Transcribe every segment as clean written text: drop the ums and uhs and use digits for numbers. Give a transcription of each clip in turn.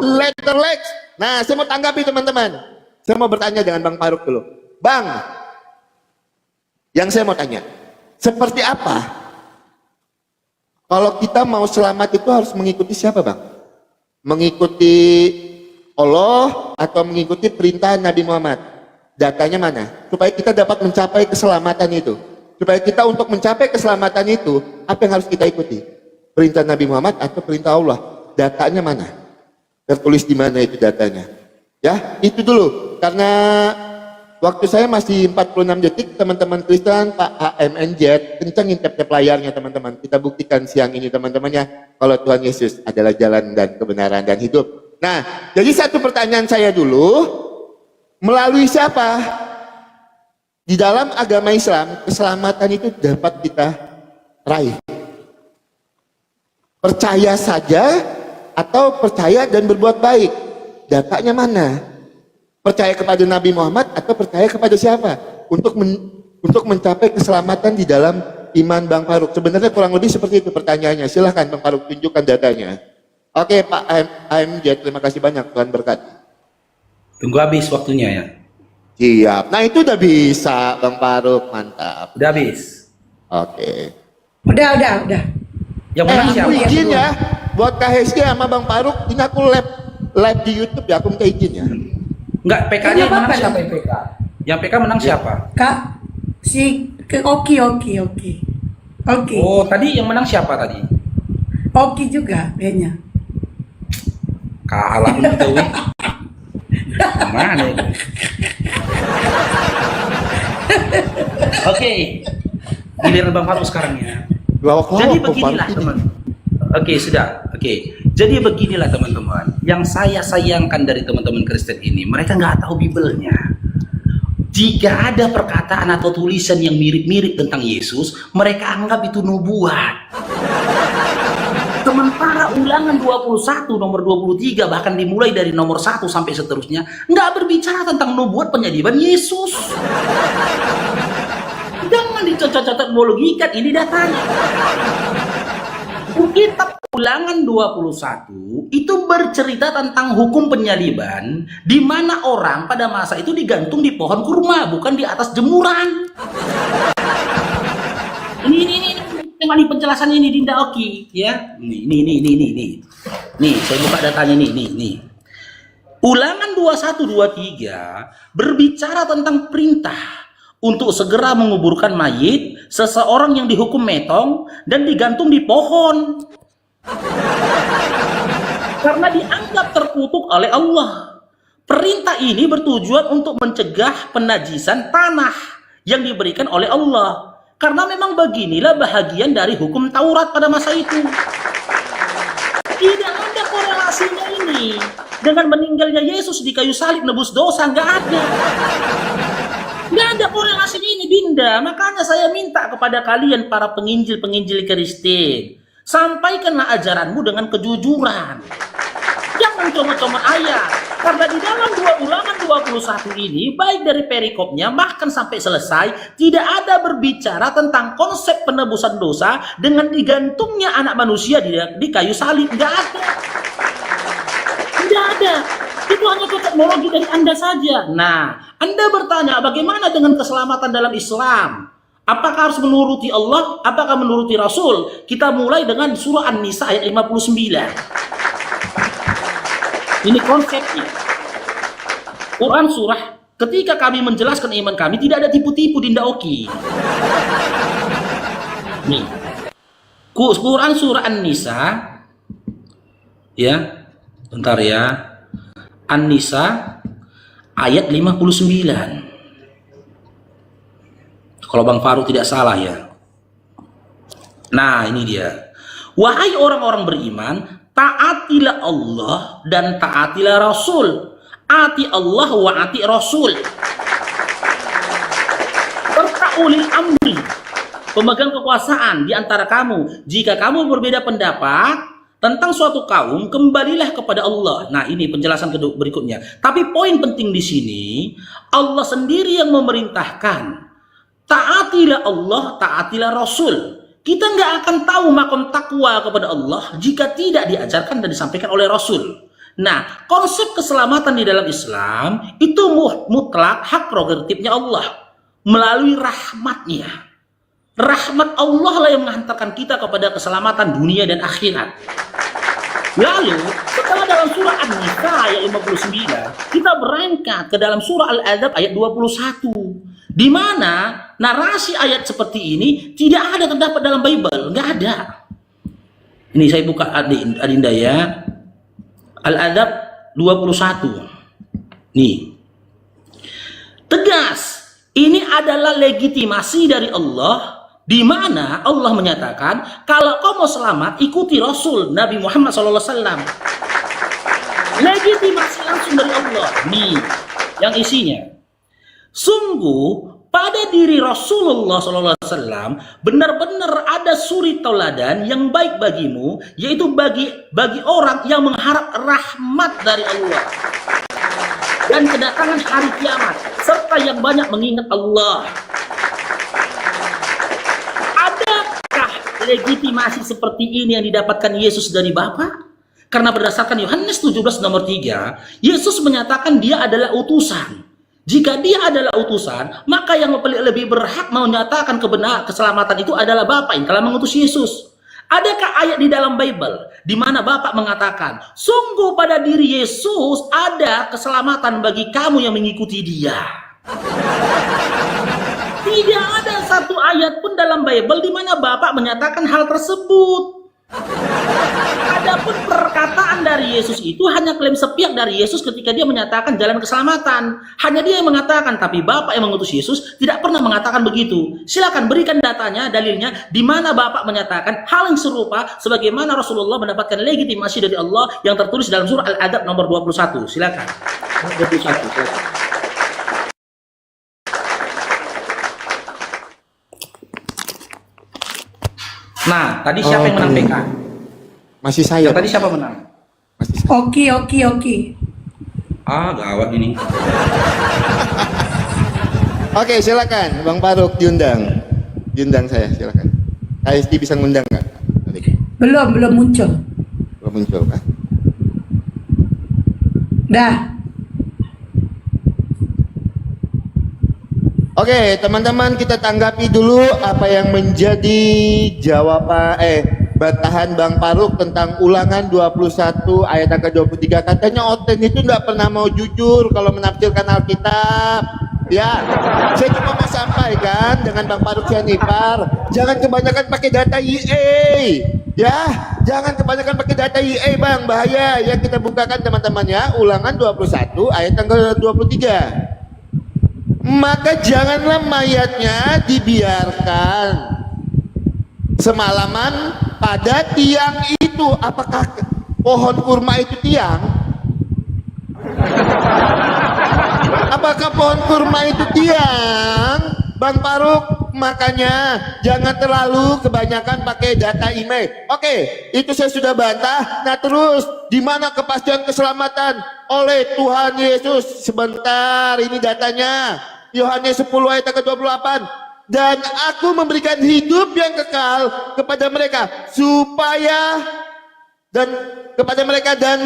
Letter Lex. Nah, saya mau tanggapi teman-teman. Saya mau bertanya dengan Bang Faruk dulu. Bang, yang saya mau tanya, seperti apa kalau kita mau selamat itu harus mengikuti siapa, Bang? Mengikuti Allah atau mengikuti perintah Nabi Muhammad? Datanya mana? Supaya kita dapat mencapai keselamatan itu. Supaya kita untuk mencapai keselamatan itu, apa yang harus kita ikuti? Perintah Nabi Muhammad atau perintah Allah? Datanya mana? Tertulis di mana itu datanya? Ya, itu dulu. Karena waktu saya masih 46 detik, teman-teman Kristen, Pak AMNJ, kencengin tap-tap layarnya teman-teman. Kita buktikan siang ini teman-temannya, kalau Tuhan Yesus adalah jalan dan kebenaran dan hidup. Nah, jadi satu pertanyaan saya dulu, melalui siapa? Di dalam agama Islam, keselamatan itu dapat kita raih. Percaya saja atau percaya dan berbuat baik? Datanya mana? Percaya kepada Nabi Muhammad atau percaya kepada siapa? Untuk mencapai keselamatan di dalam iman Bang Faruk. Sebenarnya kurang lebih seperti itu pertanyaannya. Silahkan Bang Faruk tunjukkan datanya. Oke Pak AMJ, terima kasih banyak. Tuhan berkati. Tunggu habis waktunya ya. Siap. Nah itu udah bisa Bang Faruk, mantap. Udah habis. Oke. Udah. Yang menang siapa? Aku izin ya, buat Kak Heski sama Bang Faruk, ini aku live di YouTube ya, aku minta izin ya. Enggak, PK-nya yang menang Apa-apa siapa yang PK? Yang PK menang siapa? Kak, Oki. Oh, tadi yang menang siapa tadi? Oki juga kayaknya. Kalah begitu. Mana itu? Oke. Giliran Bang Faruk sekarang ya. Jadi beginilah teman. Oke, sudah. Oke. Jadi beginilah teman-teman. Yang saya sayangkan dari teman-teman Kristen ini, mereka nggak tahu Bibelnya. Jika ada perkataan atau tulisan yang mirip-mirip tentang Yesus, mereka anggap itu nubuat. Sementara Ulangan 21 nomor 23 bahkan dimulai dari nomor 1 sampai seterusnya nggak berbicara tentang nubuat penyaliban Yesus. Jangan dicocok-cocok logika, ini datanya. Kitab Ulangan 21 itu bercerita tentang hukum penyaliban, di mana orang pada masa itu digantung di pohon kurma, bukan di atas jemuran. Ini penjelasan ini Dinda Oki ya. Nih, saya buka datanya nih. Ulangan 21-23 berbicara tentang perintah untuk segera menguburkan mayit seseorang yang dihukum metong dan digantung di pohon. Karena dianggap terkutuk oleh Allah. Perintah ini bertujuan untuk mencegah penajisan tanah yang diberikan oleh Allah. Karena memang beginilah bahagian dari hukum Taurat pada masa itu. Tidak ada korelasinya ini dengan meninggalnya Yesus di kayu salib nebus dosa, nggak ada. Nggak ada korelasinya ini Dinda. Makanya saya minta kepada kalian para penginjil-penginjil Kristen, sampaikanlah ajaranmu dengan kejujuran. Jangan comot-comot ayat. Karena di dalam Ulangan 21 ini, baik dari perikopnya bahkan sampai selesai, tidak ada berbicara tentang konsep penebusan dosa dengan digantungnya anak manusia di kayu salib. Nggak ada. Tidak ada. Itu hanya teknologi dari Anda saja. Nah, Anda bertanya bagaimana dengan keselamatan dalam Islam? Apakah harus menuruti Allah? Apakah menuruti Rasul? Kita mulai dengan surah An-Nisa ayat 59. Ini konsepnya. Quran surah, ketika kami menjelaskan iman kami, tidak ada tipu-tipu Dinda Oki. Nih. Quran surah An-Nisa. Ya. Bentar ya. An-Nisa ayat 59. Kalau Bang Faruk tidak salah ya. Nah, ini dia. Wahai orang-orang beriman, taatilah Allah dan taatilah Rasul. Ati Allah wa ati Rasul. Serta ulil amri, pemegang kekuasaan di antara kamu. Jika kamu berbeda pendapat tentang suatu kaum, kembalilah kepada Allah. Nah, ini penjelasan berikutnya. Tapi poin penting di sini, Allah sendiri yang memerintahkan. Taatilah Allah, taatilah Rasul. Kita nggak akan tahu makom takwa kepada Allah jika tidak diajarkan dan disampaikan oleh Rasul. Nah, konsep keselamatan di dalam Islam itu mutlak hak prerogatifnya Allah melalui rahmatnya. Rahmat Allah lah yang menghantarkan kita kepada keselamatan dunia dan akhirat. Lalu, setelah dalam surah An-Nisa ayat 59, kita berangkat ke dalam surah Al-Adzab ayat 21. Di mana narasi ayat seperti ini tidak ada terdapat dalam Bible, nggak ada. Ini saya buka Adinda ya. Al-Adzab 21. Nih. Tegas, ini adalah legitimasi dari Allah, di mana Allah menyatakan kalau kau mau selamat ikuti Rasul Nabi Muhammad SAW. Legitimasi langsung dari Allah. Nih, yang isinya. Sungguh pada diri Rasulullah SAW benar-benar ada suri tauladan yang baik bagimu, yaitu bagi orang yang mengharap rahmat dari Allah dan kedatangan hari kiamat, serta yang banyak mengingat Allah. Adakah legitimasi seperti ini yang didapatkan Yesus dari Bapa? Karena berdasarkan Yohanes 17 nomor 3, Yesus menyatakan dia adalah utusan. Jika dia adalah utusan, maka yang lebih berhak menyatakan keselamatan itu adalah Bapa yang telah mengutus Yesus. Adakah ayat di dalam Bible di mana Bapa mengatakan, sungguh pada diri Yesus ada keselamatan bagi kamu yang mengikuti dia? Tidak ada satu ayat pun dalam Bible di mana Bapa menyatakan hal tersebut. Adapun perkataan dari Yesus itu hanya klaim sepihak dari Yesus ketika dia menyatakan jalan keselamatan. Hanya dia yang mengatakan, tapi Bapa yang mengutus Yesus tidak pernah mengatakan begitu. Silakan berikan datanya, dalilnya, di mana Bapa menyatakan hal yang serupa sebagaimana Rasulullah mendapatkan legitimasi dari Allah yang tertulis dalam surah Al-Adzab nomor 21. Silakan. 21. Silakan. Nah, tadi siapa yang menang PK? Masih saya. Tadi siapa menang? Masih saya. Oki. Ah, gawat ini. Oke, silakan Bang Faruk diundang. Diundang saya, silakan. KSD bisa ngundang nggak? Belum muncul. Belum muncul kan? Dah. Oke, teman-teman, kita tanggapi dulu apa yang menjadi jawaban bantahan Bang Faruk tentang Ulangan 21 ayat angka 23. Katanya Oten itu nggak pernah mau jujur kalau menafsirkan Alkitab. Ya, saya cuma mau sampaikan dengan Bang Faruk Sianipar, jangan kebanyakan pakai data IE. Ya, jangan kebanyakan pakai data IE, Bang, bahaya. Yang kita bukakan teman-teman ya, Ulangan 21 ayat angka 23. Maka janganlah mayatnya dibiarkan semalaman pada tiang itu. Apakah pohon kurma itu tiang? Apakah pohon kurma itu tiang? Bang Faruk, makanya jangan terlalu kebanyakan pakai data email. Oke, itu saya sudah bantah. Nah terus, di mana kepastian keselamatan oleh Tuhan Yesus? Sebentar, ini datanya. Yohanes 10 ayat ke-28. Dan aku memberikan hidup yang kekal kepada mereka supaya dan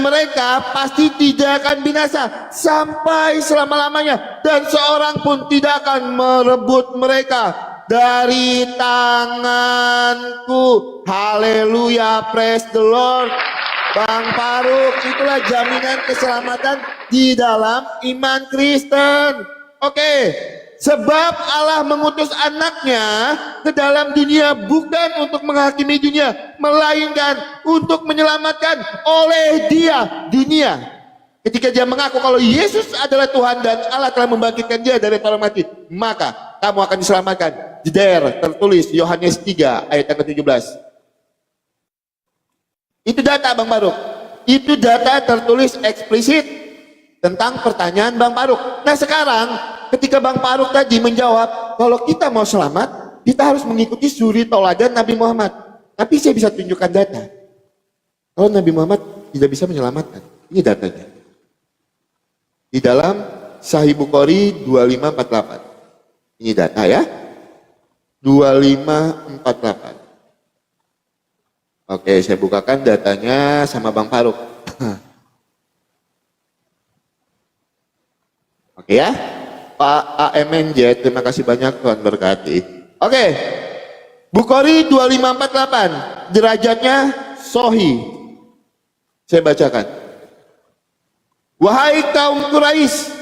mereka pasti tidak akan binasa sampai selama-lamanya, dan seorang pun tidak akan merebut mereka dari tanganku. Haleluya, praise the Lord. Bang Faruk, itulah jaminan keselamatan di dalam iman Kristen. Oke, sebab Allah mengutus anaknya ke dalam dunia bukan untuk menghakimi dunia, melainkan untuk menyelamatkan oleh dia dunia. Ketika dia mengaku kalau Yesus adalah Tuhan dan Allah telah membangkitkan dia dari orang mati, maka kamu akan diselamatkan. Jeder, tertulis Yohanes 3 ayat ke-17. Itu data Bang Faruk. Itu data tertulis eksplisit tentang pertanyaan Bang Faruk. Nah sekarang ketika Bang Faruk tadi menjawab kalau kita mau selamat kita harus mengikuti suri tauladan Nabi Muhammad. Tapi saya bisa tunjukkan data. Kalau Nabi Muhammad tidak bisa menyelamatkan. Ini datanya. Di dalam Sahih Bukhari 2548. Ini data ya. 2548. Oke, saya bukakan datanya sama Bang Faruk. Ya, Pak AMNJ, terima kasih banyak, Tuhan berkati. Oke, Bukhari 2548, derajatnya Sahih. Saya bacakan. Wahai kaum Quraisy,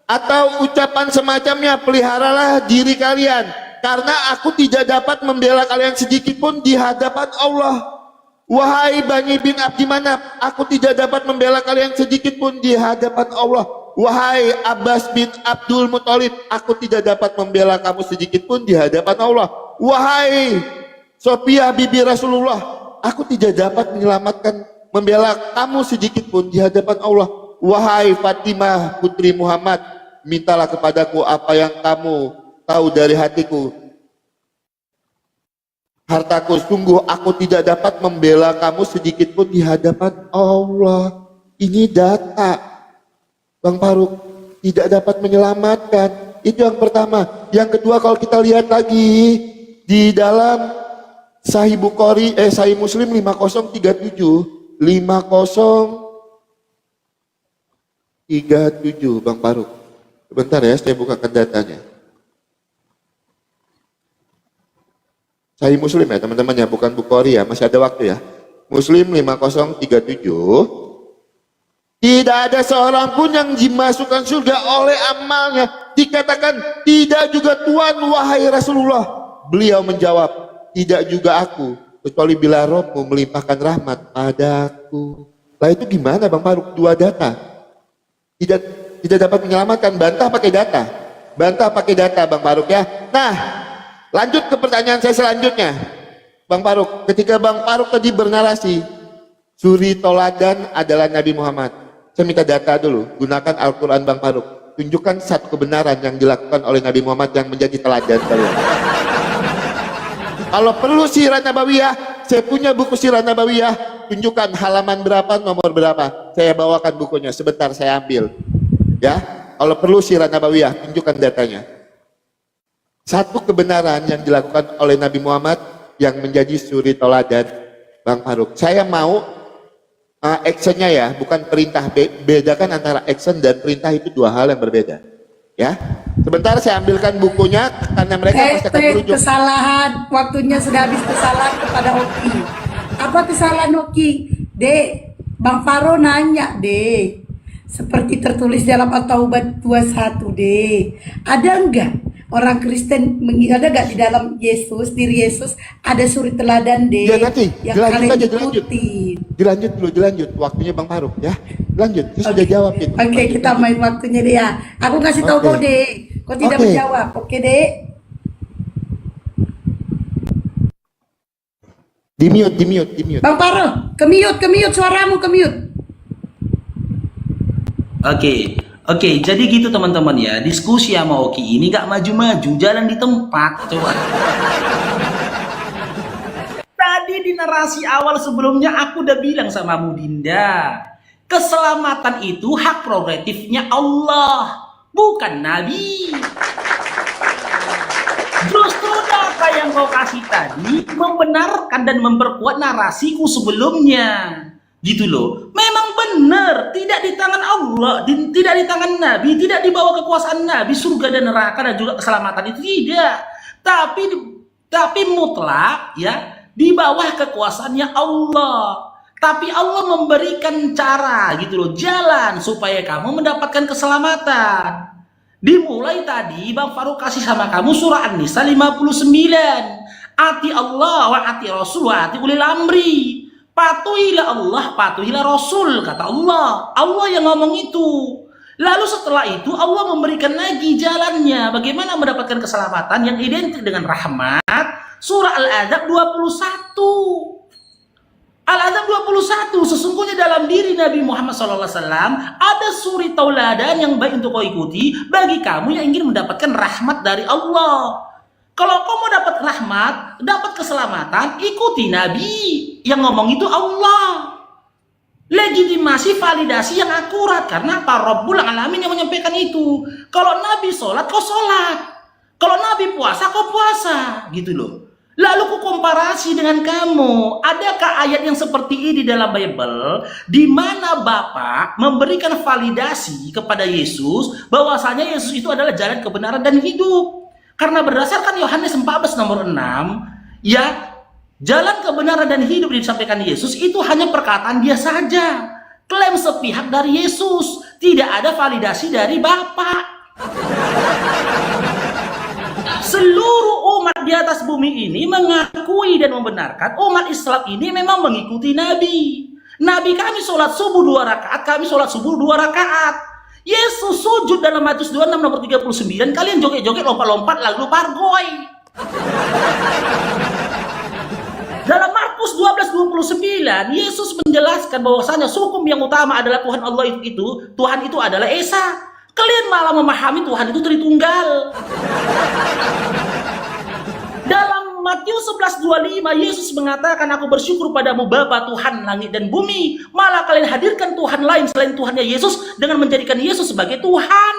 atau ucapan semacamnya, peliharalah diri kalian, karena aku tidak dapat membela kalian sedikit pun di hadapan Allah. Wahai Bani bin Abdi Manaf, aku tidak dapat membela kalian sedikit pun di hadapan Allah. Wahai Abbas bin Abdul Muthalib, aku tidak dapat membela kamu sedikit pun di hadapan Allah. Wahai Sophia bibi Rasulullah, aku tidak dapat membela kamu sedikit pun di hadapan Allah. Wahai Fatimah putri Muhammad, mintalah kepadaku apa yang kamu tahu dari hatiku. Hartaku, sungguh aku tidak dapat membela kamu sedikit pun di hadapan Allah. Ini data, Bang Faruk, tidak dapat menyelamatkan. Itu yang pertama. Yang kedua, kalau kita lihat lagi di dalam Sahih Bukhari, Sahih Muslim 5037, 5037, Bang Faruk. Sebentar ya, saya bukakan datanya. Sahih Muslim ya teman-teman ya, bukan Bukhari ya, masih ada waktu ya. Muslim 5037. Tidak ada seorang pun yang dimasukkan surga oleh amalnya. Dikatakan, tidak juga Tuhan wahai Rasulullah. Beliau menjawab, tidak juga aku, kecuali bila Rabbmu melimpahkan rahmat padaku. Lah itu gimana Bang Faruk? Dua data. Tidak dapat menyelamatkan, bantah pakai data. Bantah pakai data Bang Faruk ya. Nah, lanjut ke pertanyaan saya selanjutnya, Bang Faruk. Ketika Bang Faruk tadi bernarasi, suri toladan adalah Nabi Muhammad. Saya minta data dulu, gunakan Al-Quran Bang Faruk. Tunjukkan satu kebenaran yang dilakukan oleh Nabi Muhammad yang menjadi teladan kalian. Kalau perlu Sirah Nabawiyah, saya punya buku Sirah Nabawiyah. Tunjukkan halaman berapa, nomor berapa. Saya bawakan bukunya, sebentar saya ambil. Ya, kalau perlu Sirah Nabawiyah, tunjukkan datanya. Satu kebenaran yang dilakukan oleh Nabi Muhammad yang menjadi suri toladan, Bang Faruk. Saya mau actionnya ya, bukan perintah. Bedakan antara action dan perintah, itu dua hal yang berbeda. Ya, sebentar saya ambilkan bukunya karena mereka pasti akan merujuk. Kesalahan, waktunya sudah habis. Kesalahan kepada Oki. Apa kesalahan Oki? Dek, Bang Faro nanya, Dek. Seperti tertulis dalam At-Taubat 21, Dek. Ada enggak orang Kristen, ada enggak di dalam Yesus, diri Yesus ada suri teladan, Dek? Ya nanti, yang dilanjut aja, ikuti. dilanjut. Waktunya Bang Faruk ya. Lanjut, saya sudah jawab itu. Oke, kita main waktunya deh ya. Aku kasih tahu kau, Dek. Kau tidak menjawab. Oke, Dek. Di mute. Bang Paro, ke mute suaramu, ke mute. Oke, jadi gitu teman-teman ya. Diskusi sama Oki ini gak maju-maju, jalan di tempat. Coba. Tadi di narasi awal sebelumnya aku udah bilang sama Dinda, keselamatan itu hak prerogatifnya Allah, bukan Nabi. Justru data yang kau kasih tadi membenarkan dan memperkuat narasiku sebelumnya. Gitu loh. Memang benar, tidak di tangan Allah, tidak di tangan Nabi, tidak di bawah kekuasaan Nabi, surga dan neraka dan juga keselamatan itu tidak. Tapi mutlak ya, di bawah kekuasaannya Allah. Tapi Allah memberikan cara gitu loh, jalan supaya kamu mendapatkan keselamatan. Dimulai tadi Bang Faruk kasih sama kamu surah An-Nisa 59. Ati Allah wa ati Rasul wa ati ulil amri. Patuhilah Allah, patuhilah Rasul, kata Allah. Allah yang ngomong itu. Lalu setelah itu Allah memberikan lagi jalannya, bagaimana mendapatkan keselamatan yang identik dengan rahmat. Surah Al-Adzab 21. Al-Adzab 21, sesungguhnya dalam diri Nabi Muhammad SAW ada suri tauladan yang baik untuk kau ikuti bagi kamu yang ingin mendapatkan rahmat dari Allah. Kalau kau mau dapat rahmat, dapat keselamatan, ikuti Nabi. Yang ngomong itu Allah. Legitimasi, validasi yang akurat. Karena Pak Rabbul Alamin yang menyampaikan itu. Kalau Nabi sholat, kau sholat. Kalau Nabi puasa, kau puasa. Gitu loh. Lalu ku komparasi dengan kamu. Adakah ayat yang seperti ini dalam Bible di mana Bapa memberikan validasi kepada Yesus bahwasanya Yesus itu adalah jalan kebenaran dan hidup? Karena berdasarkan Yohanes 14 nomor 6, ya, jalan kebenaran dan hidup yang disampaikan Yesus itu hanya perkataan dia saja. Klaim sepihak dari Yesus, tidak ada validasi dari Bapa. Seluruh umat di atas bumi ini mengakui dan membenarkan umat Islam ini memang mengikuti Nabi. Nabi kami sholat subuh 2 rakaat, kami sholat subuh 2 rakaat. Yesus sujud dalam Matius 26 nomor 39, kalian joget-joget, lompat-lompat lalu pargoi. Dalam Markus 12:29, Yesus menjelaskan bahwasanya hukum yang utama adalah Tuhan Allah itu, Tuhan itu adalah Esa. Kalian malah memahami Tuhan itu Tritunggal. Dalam Matius 11:25, Yesus mengatakan, aku bersyukur padamu Bapa Tuhan langit dan bumi. Malah kalian hadirkan Tuhan lain selain Tuhannya Yesus dengan menjadikan Yesus sebagai Tuhan.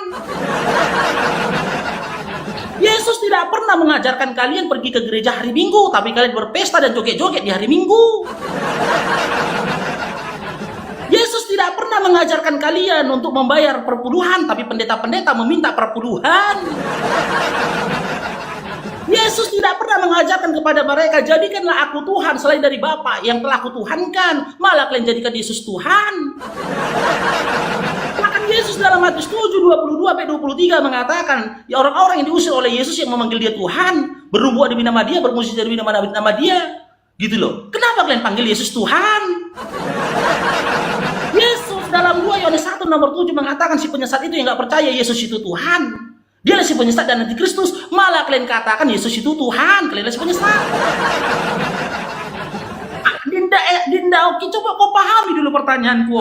Yesus tidak pernah mengajarkan kalian pergi ke gereja hari Minggu, tapi kalian berpesta dan joget-joget di hari Minggu. Yesus tidak pernah mengajarkan kalian untuk membayar perpuluhan, tapi pendeta-pendeta meminta perpuluhan. Yesus tidak pernah mengajarkan kepada mereka, jadikanlah aku Tuhan selain dari Bapa yang telah kutuhankan. Malah kalian jadikan Yesus Tuhan. Bahkan Yesus dalam Matius 7:22-23 mengatakan, ya, orang-orang yang diusir oleh Yesus yang memanggil dia Tuhan, bernubuat demi nama dia, bermusik demi nama dia. Gitu loh. Kenapa kalian panggil Yesus Tuhan? Yesus dalam 2 Yohanes 1 nomor 7 mengatakan si penyesat itu yang gak percaya Yesus itu Tuhan. Dialah si penyesat dan antikristus. Malah kalian katakan Yesus itu Tuhan. Kalian si penyesat. Dinda, Oki, coba kau pahami dulu pertanyaanku.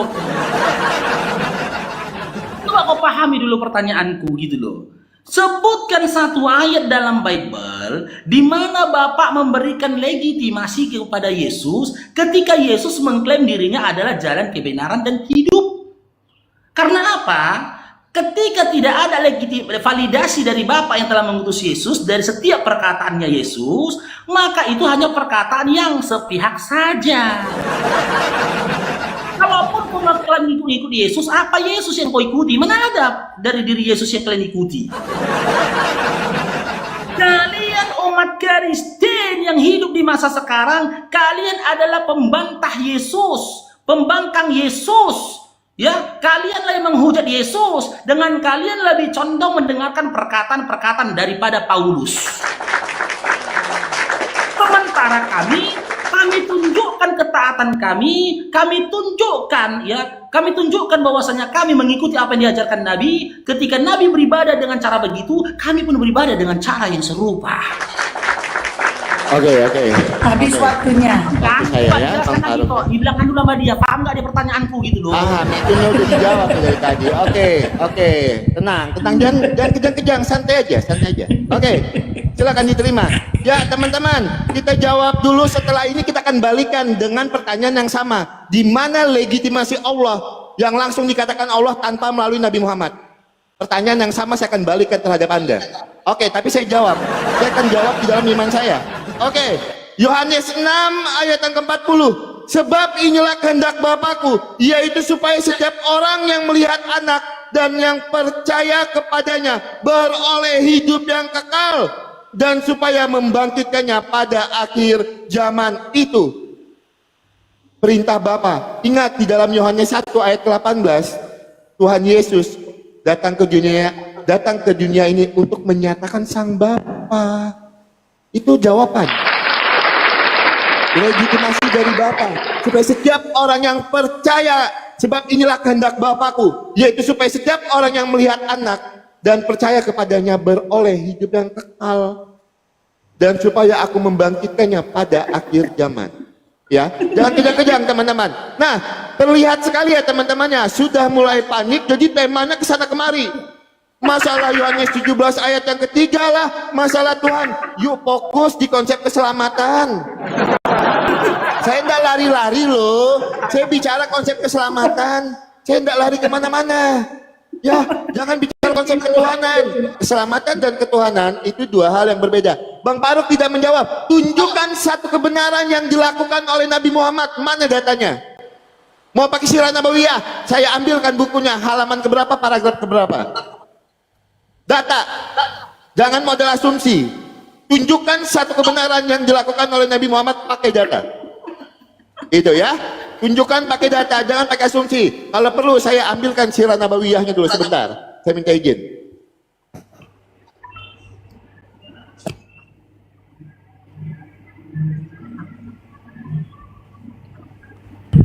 Coba kau pahami dulu pertanyaanku gitu loh. Sebutkan satu ayat dalam Bible di mana Bapak memberikan legitimasi kepada Yesus ketika Yesus mengklaim dirinya adalah jalan kebenaran dan hidup. Karena apa? Ketika tidak ada validasi dari Bapa yang telah mengutus Yesus dari setiap perkataannya Yesus, maka itu hanya perkataan yang sepihak saja. Kalaupun kalian ikuti Yesus, apa Yesus yang kau ikuti? Mana ada dari diri Yesus yang kalian ikuti? Kalian umat Kristen yang hidup di masa sekarang, kalian adalah pembantah Yesus, pembangkang Yesus. Ya, kalianlah yang menghujat Yesus. Dengan kalian lebih condong mendengarkan perkataan-perkataan daripada Paulus. Sementara kami tunjukkan ketaatan kami tunjukkan bahwasanya kami mengikuti apa yang diajarkan Nabi. Ketika Nabi beribadah dengan cara begitu, kami pun beribadah dengan cara yang serupa. Oke. Habis waktunya. Saya ya, Bang Farouk. Dibilangkan dulu sama dia, paham nggak dia pertanyaanku gitu loh. Itu udah dijawab dari tadi. Oke. Tenang. Jangan kejang-kejang, santai aja. Oke. Silakan diterima. Ya, teman-teman, kita jawab dulu. Setelah ini kita akan balikan dengan pertanyaan yang sama. Di mana legitimasi Allah yang langsung dikatakan Allah tanpa melalui Nabi Muhammad? Pertanyaan yang sama saya akan balikan terhadap Anda. Oke, tapi saya jawab. Saya akan jawab di dalam iman saya. Oke, Yohanes 6 ayat yang ke-40. Sebab inilah kehendak Bapakku, yaitu supaya setiap orang yang melihat anak dan yang percaya kepadanya beroleh hidup yang kekal, dan supaya membangkitkannya pada akhir zaman itu. Perintah Bapa. Ingat di dalam Yohanes 1 ayat ke-18, Tuhan Yesus datang ke dunia ini untuk menyatakan sang Bapa. Itu jawaban. Legitimasi dari Bapa. Supaya setiap orang yang percaya, sebab inilah kehendak Bapakku, yaitu supaya setiap orang yang melihat anak dan percaya kepadanya beroleh hidup yang kekal, dan supaya aku membangkitkannya pada akhir zaman. Ya, jangan kejang-kejang teman-teman. Nah, terlihat sekali ya teman-temannya, sudah mulai panik, jadi temanya kesana kemari. Masalah Yohanes 17 ayat yang ketiga lah, masalah Tuhan. Yuk fokus di konsep keselamatan. Saya enggak lari-lari loh, saya bicara konsep keselamatan. Saya enggak lari kemana-mana. Ya, jangan bicara dengan konsep ketuhanan. Keselamatan dan ketuhanan itu dua hal yang berbeda. Bang Faruk tidak menjawab. Tunjukkan satu kebenaran yang dilakukan oleh Nabi Muhammad. Mana datanya? Mau pakai sirah nabawiyah? Saya ambilkan bukunya. Halaman keberapa, paragraf keberapa? Data. Jangan model asumsi. Tunjukkan satu kebenaran yang dilakukan oleh Nabi Muhammad pakai data. Itu ya. Tunjukkan pakai data, jangan pakai asumsi. Kalau perlu saya ambilkan sirah nabawiyahnya dulu sebentar. Saya minta izin.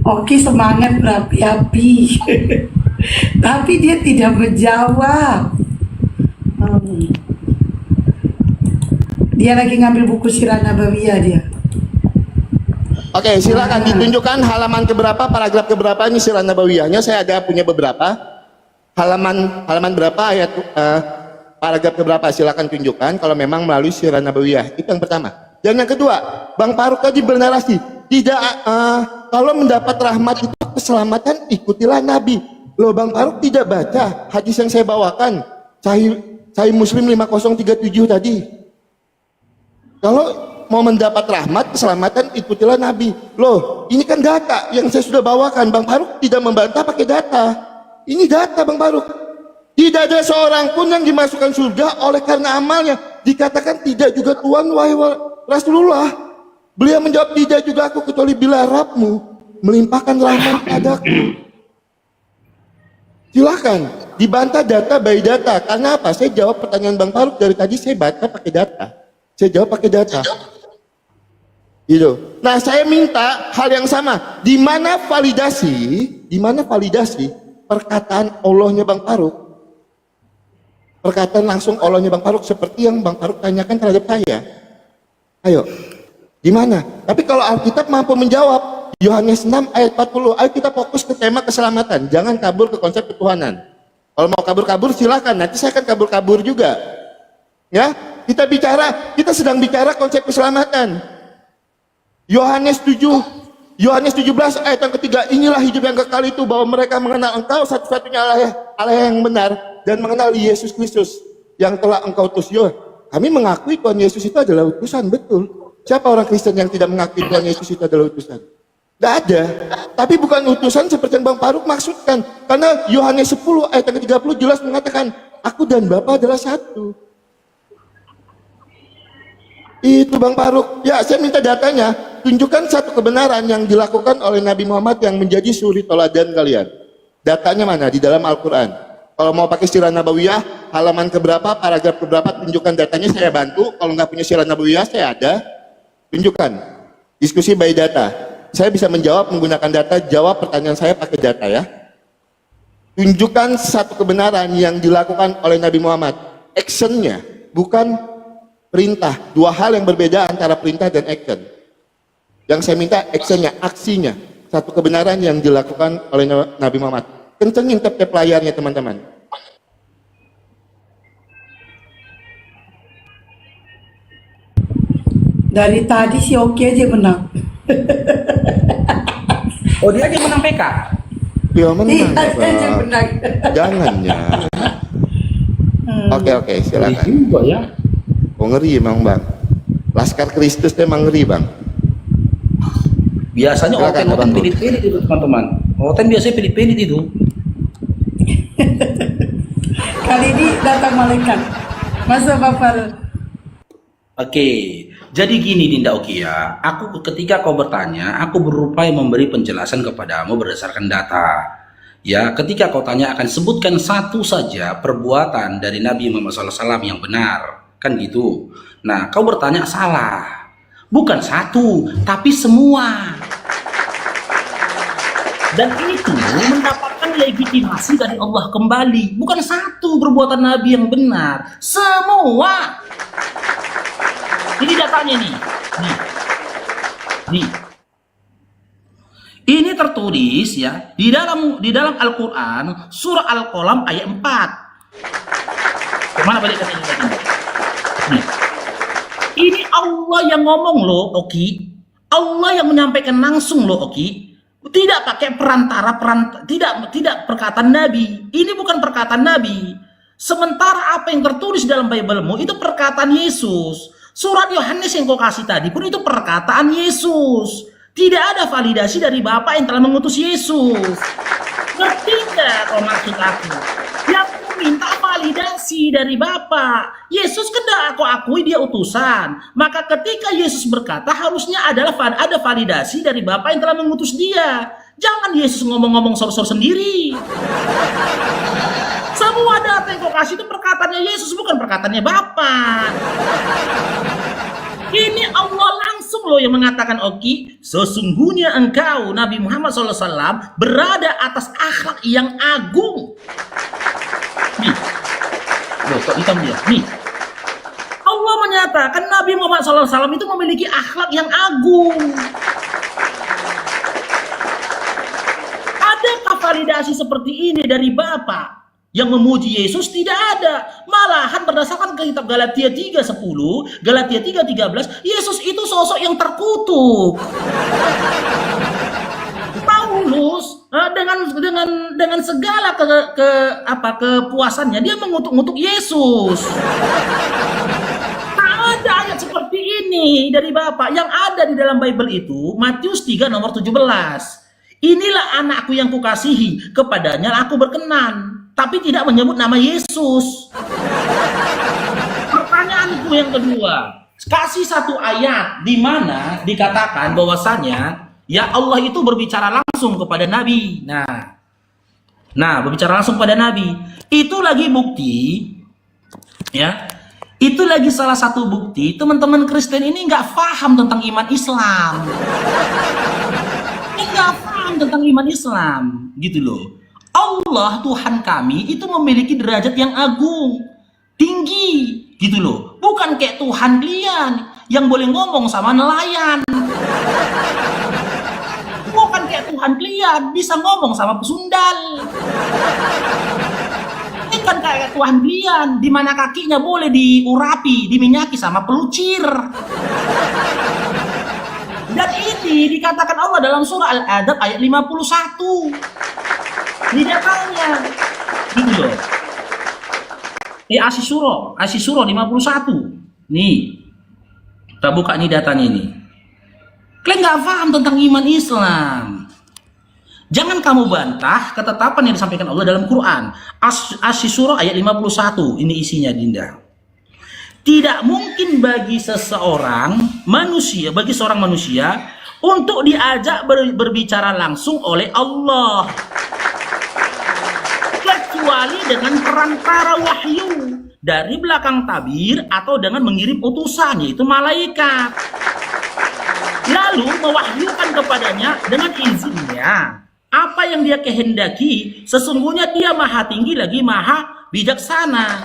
Oki semangat berapi-api. Tapi dia tidak menjawab. Dia lagi ngambil buku Sirah Nabawiyah dia. Oke, silakan ditunjukkan halaman keberapa, paragraf keberapa ini sirah nabawiyahnya. Saya ada punya beberapa. Halaman berapa, ayat paragraf keberapa, silakan tunjukkan kalau memang melalui sirah nabawiyah. Itu yang pertama. Dan yang kedua, Bang Faruk tadi bernarasi, tidak kalau mendapat rahmat itu keselamatan, ikutilah Nabi. Loh, Bang Faruk tidak baca hadis yang saya bawakan, Sahih Muslim 5037 tadi. Kalau mau mendapat rahmat, keselamatan, ikutilah Nabi. Loh, ini kan data yang saya sudah bawakan. Bang Faruk tidak membantah pakai data. Ini data, Bang Faruk. Tidak ada seorang pun yang dimasukkan surga oleh karena amalnya. Dikatakan tidak juga Tuhan, wahai Rasulullah. Beliau menjawab, tidak juga aku, kecuali bila Rabbmu melimpahkan rahmat padaku. Silahkan dibantah data by data. Karena apa? Saya jawab pertanyaan Bang Faruk dari tadi, saya baca pakai data. Saya jawab pakai data. Gitu. Nah, saya minta hal yang sama. Di mana validasi perkataan Allahnya Bang Faruk? Perkataan langsung Allahnya Bang Faruk seperti yang Bang Faruk tanyakan terhadap saya. Ayo. Di mana? Tapi kalau Alkitab mampu menjawab, Yohanes 6 ayat 40. Ayo kita fokus ke tema keselamatan. Jangan kabur ke konsep ketuhanan. Kalau mau kabur-kabur silakan. Nanti saya akan kabur-kabur juga. Ya, kita sedang bicara konsep keselamatan. Yohanes 17 ayat yang ketiga, inilah hidup yang kekal itu, bahwa mereka mengenal engkau satu-satunya Allah yang benar, dan mengenal Yesus Kristus yang telah engkau utus. Kami mengakui Tuhan Yesus itu adalah utusan, betul. Siapa orang Kristen yang tidak mengakui Tuhan Yesus itu adalah utusan? Tidak ada. Tapi bukan utusan seperti yang Bang Faruk maksudkan. Karena Yohanes 10 ayat yang ke-30 jelas mengatakan, aku dan Bapa adalah satu. Itu Bang Faruk. Ya, saya minta datanya. Tunjukkan satu kebenaran yang dilakukan oleh Nabi Muhammad yang menjadi suri toladan kalian. Datanya mana? Di dalam Al-Quran. Kalau mau pakai sirah nabawiyah, halaman keberapa, paragraf keberapa, tunjukkan datanya, saya bantu. Kalau nggak punya sirah nabawiyah, saya ada. Tunjukkan. Diskusi by data. Saya bisa menjawab menggunakan data, jawab pertanyaan saya pakai data ya. Tunjukkan satu kebenaran yang dilakukan oleh Nabi Muhammad. Actionnya, bukan perintah. Dua hal yang berbeda antara perintah dan action. Yang saya minta actionnya, aksinya. Satu kebenaran yang dilakukan oleh Nabi Muhammad. Kencengin tap-tap layarnya teman-teman. Dari tadi si Oki aja menang. Oh, dia aja menang PK. Ya menang, Iya, aja Bang. menang. Jangan ya. Oke, silakan. Juga ya. Oh, ngeri emang Bang. Laskar Kristus emang ngeri Bang. Biasanya Silakan, Oten Abang Bro. pilih-pilih itu teman-teman. Oten biasanya pilih-pilih itu. Kali ini datang malaikat. Masa Bapak? Oke, jadi gini Dinda Oki ya. Aku ketika kau bertanya, aku berupaya memberi penjelasan kepadamu berdasarkan data. Ya, ketika kau tanya akan sebutkan satu saja perbuatan dari Nabi Muhammad SAW yang benar, kan gitu. Nah, kau bertanya salah. Bukan satu, tapi semua. Dan itu mendapatkan legitimasi dari Allah kembali. Bukan satu perbuatan Nabi yang benar, semua. Ini datanya nih. Nih. Ini tertulis ya di dalam Al-Qur'an surah Al-Qalam ayat 4. Kemana balik katanya tadi? Nih. Ini Allah yang ngomong loh, Oki. Allah yang menyampaikan langsung loh, Oki. Tidak pakai perantara, tidak perkataan Nabi. Ini bukan perkataan Nabi. Sementara apa yang tertulis dalam Biblemu itu perkataan Yesus. Surat Yohanes yang kau kasih tadi pun itu perkataan Yesus. Tidak ada validasi dari Bapa yang telah mengutus Yesus. Ngerti nggak kau maksud aku? Yang aku minta validasi dari Bapa. Yesus kan aku akui dia utusan. Maka ketika Yesus berkata harusnya ada validasi dari Bapa yang telah mengutus dia. Jangan Yesus ngomong-ngomong sor-sor sendiri. Semua data yang kau kasih itu perkataannya Yesus, bukan perkataannya Bapa. Ini Allah langsung loh yang mengatakan, Oki, sesungguhnya engkau Nabi Muhammad SAW berada atas akhlak yang agung. Nih, loh kok hitam dia? Nih, Allah menyatakan Nabi Muhammad SAW itu memiliki akhlak yang agung. Adakah validasi seperti ini dari Bapa yang memuji Yesus? Tidak ada. Malahan berdasarkan kitab Galatia 3:10, Galatia 3:13, Yesus itu sosok yang terkutuk. Paulus dengan segala kepuasannya dia mengutuk-ngutuk Yesus. Tak ada ayat seperti ini dari Bapa. Yang ada di dalam Bible itu Matius 3 nomor 17. Inilah anakku yang kukasihi, kepadanya aku berkenan. Tapi tidak menyebut nama Yesus. Pertanyaanku yang kedua, kasih satu ayat di mana dikatakan bahwasanya ya Allah itu berbicara langsung kepada Nabi. Nah, berbicara langsung pada Nabi. Itu lagi bukti, ya. Itu lagi salah satu bukti teman-teman Kristen ini nggak paham tentang iman Islam. Nggak paham tentang iman Islam, gitu loh. Allah Tuhan kami itu memiliki derajat yang agung, tinggi, gitu loh. Bukan kayak Tuhan kalian yang boleh ngomong sama nelayan. Bukan kayak Tuhan kalian bisa ngomong sama pesundal. Ini kan kayak Tuhan kalian di mana kakinya boleh diurapi, diminyaki sama pelucir. Dan ini dikatakan Allah dalam surah Al-Adab ayat 51. Ini datanya. Gitu loh. Asyisuro 51. Nih. Kita buka nih datanya ini. Kalian nggak paham tentang iman Islam. Jangan kamu bantah ketetapan yang disampaikan Allah dalam Quran. Asyisuro ayat 51. Ini isinya, Dinda. Tidak mungkin bagi seorang manusia untuk diajak berbicara langsung oleh Allah. Kecuali dengan perantara wahyu dari belakang tabir atau dengan mengirim utusan, yaitu malaikat. Lalu mewahyukan kepadanya dengan izinnya apa yang dia kehendaki. Sesungguhnya dia maha tinggi lagi maha bijaksana.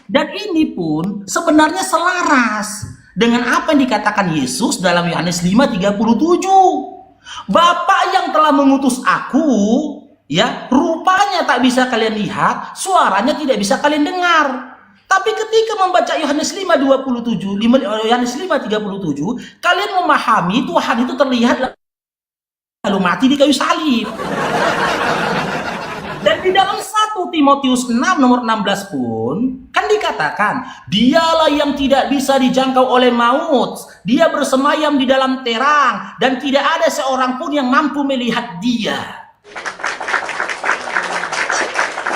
Dan ini pun sebenarnya selaras dengan apa yang dikatakan Yesus dalam Yohanes 5:37. Bapa yang telah mengutus aku, ya, rupanya tak bisa kalian lihat, suaranya tidak bisa kalian dengar. Tapi ketika membaca Yohanes 5:27, Yohanes 5:37, kalian memahami Tuhan itu terlihat lalu mati di kayu salib. Dan di dalam 1 Timotius 6 nomor 16 pun kan dikatakan, dialah yang tidak bisa dijangkau oleh maut, dia bersemayam di dalam terang dan tidak ada seorang pun yang mampu melihat dia.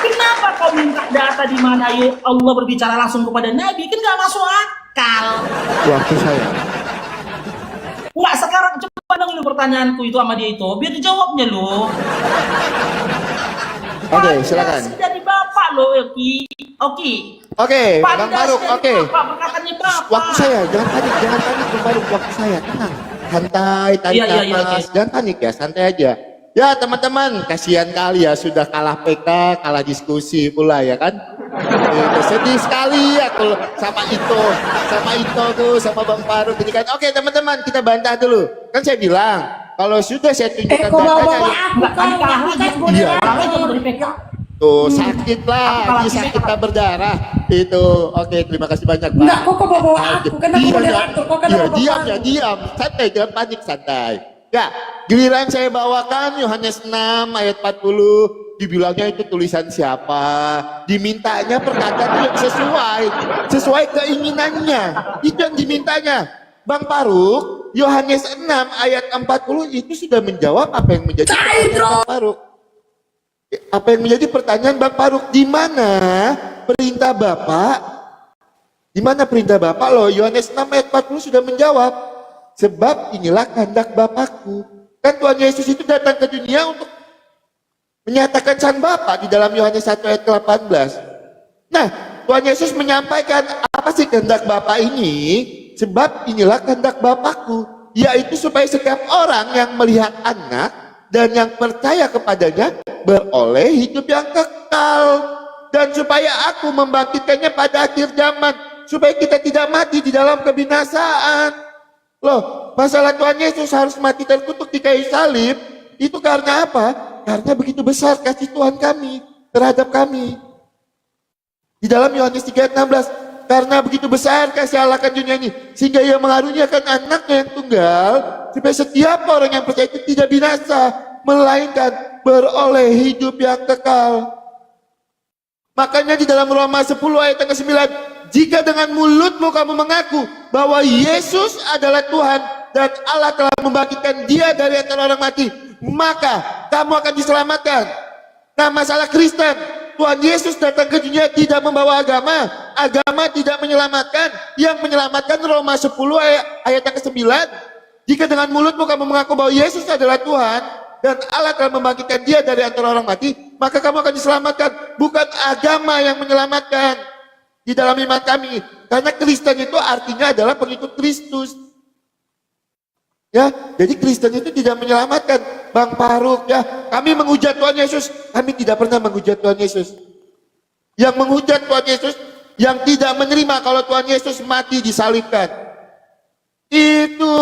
Kenapa kau minta data di mana Allah berbicara langsung kepada Nabi? Kan gak masuk akal. Waktu saya. Nggak, sekarang coba dong lu pertanyaanku itu sama dia itu, biar dijawabnya lu. Oke, silakan. Dari Bapak lo, Oki. Oke, Bang Faruk, oke. Perkataannya Bapak. Waktu saya, jangan panik, Bang Faruk, waktu saya, tenang. Santai, tarik Iya, nafas, oke. jangan panik ya, santai aja. Ya teman-teman, kasihan kali ya, sudah kalah PK, kalah diskusi pula ya kan. Sedih sekali ya kalau sama itu tuh, sama Bang Faruk ini kan. Oke teman-teman, kita bantah dulu. Kan saya bilang, kalau sudah saya tunjukkan kok bawa datanya, aku kan Iya. Dari PK. tuh sakit lah, ini sakit tak berdarah. Itu, oke, terima kasih banyak Pak. Enggak, kok bawa aku kan aku moderator, kok kan Iya, bawa diam aku. ya, diam. Santai, jangan panik, santai. Ya, giliran saya bawakan Yohanes 6 ayat 40, dibilangnya itu tulisan siapa, dimintanya perkataan yang sesuai keinginannya, itu yang dimintanya. Bang Faruk, Yohanes 6 ayat 40 itu sudah menjawab apa yang menjadi pertanyaan Bang Faruk. Apa yang menjadi pertanyaan Bang Faruk, di mana perintah Bapak? Di mana perintah Bapak loh? Yohanes 6 ayat 40 sudah menjawab. Sebab inilah kehendak Bapakku. Kan Tuhan Yesus itu datang ke dunia untuk menyatakan sang Bapa di dalam Yohanes 1 ayat 18. Nah, Tuhan Yesus menyampaikan apa sih kehendak Bapa ini? Sebab inilah kehendak Bapakku, yaitu supaya setiap orang yang melihat Anak dan yang percaya kepadanya beroleh hidup yang kekal, dan supaya aku membangkitkannya pada akhir zaman, supaya kita tidak mati di dalam kebinasaan. Loh, masalah Tuhan Yesus harus mati terkutuk di kayu salib itu karena apa? Karena begitu besar kasih Tuhan kami terhadap kami. Di dalam Yohanes 3:16, karena begitu besar kasih Allah akan dunia ini, sehingga Ia mengaruniakan Anaknya yang tunggal, supaya setiap orang yang percaya itu tidak binasa, melainkan beroleh hidup yang kekal. Makanya di dalam Roma 10 ayat yang ke-9, jika dengan mulutmu kamu mengaku bahwa Yesus adalah Tuhan dan Allah telah membangkitkan Dia dari antara orang mati, maka kamu akan diselamatkan. Nah, masalah Kristen, Tuhan Yesus datang ke dunia tidak membawa agama tidak menyelamatkan. Yang menyelamatkan Roma 10 ayat yang ke-9, jika dengan mulutmu kamu mengaku bahwa Yesus adalah Tuhan dan Allah telah membangkitkan Dia dari antara orang mati, maka kamu akan diselamatkan. Bukan agama yang menyelamatkan di dalam iman kami, karena Kristen itu artinya adalah pengikut Kristus. Ya, jadi Kristen itu tidak menyelamatkan. Bang Faruk, ya, kami menghujat Tuhan Yesus, kami tidak pernah menghujat Tuhan Yesus. Yang menghujat Tuhan Yesus, yang tidak menerima kalau Tuhan Yesus mati disalibkan. Itu.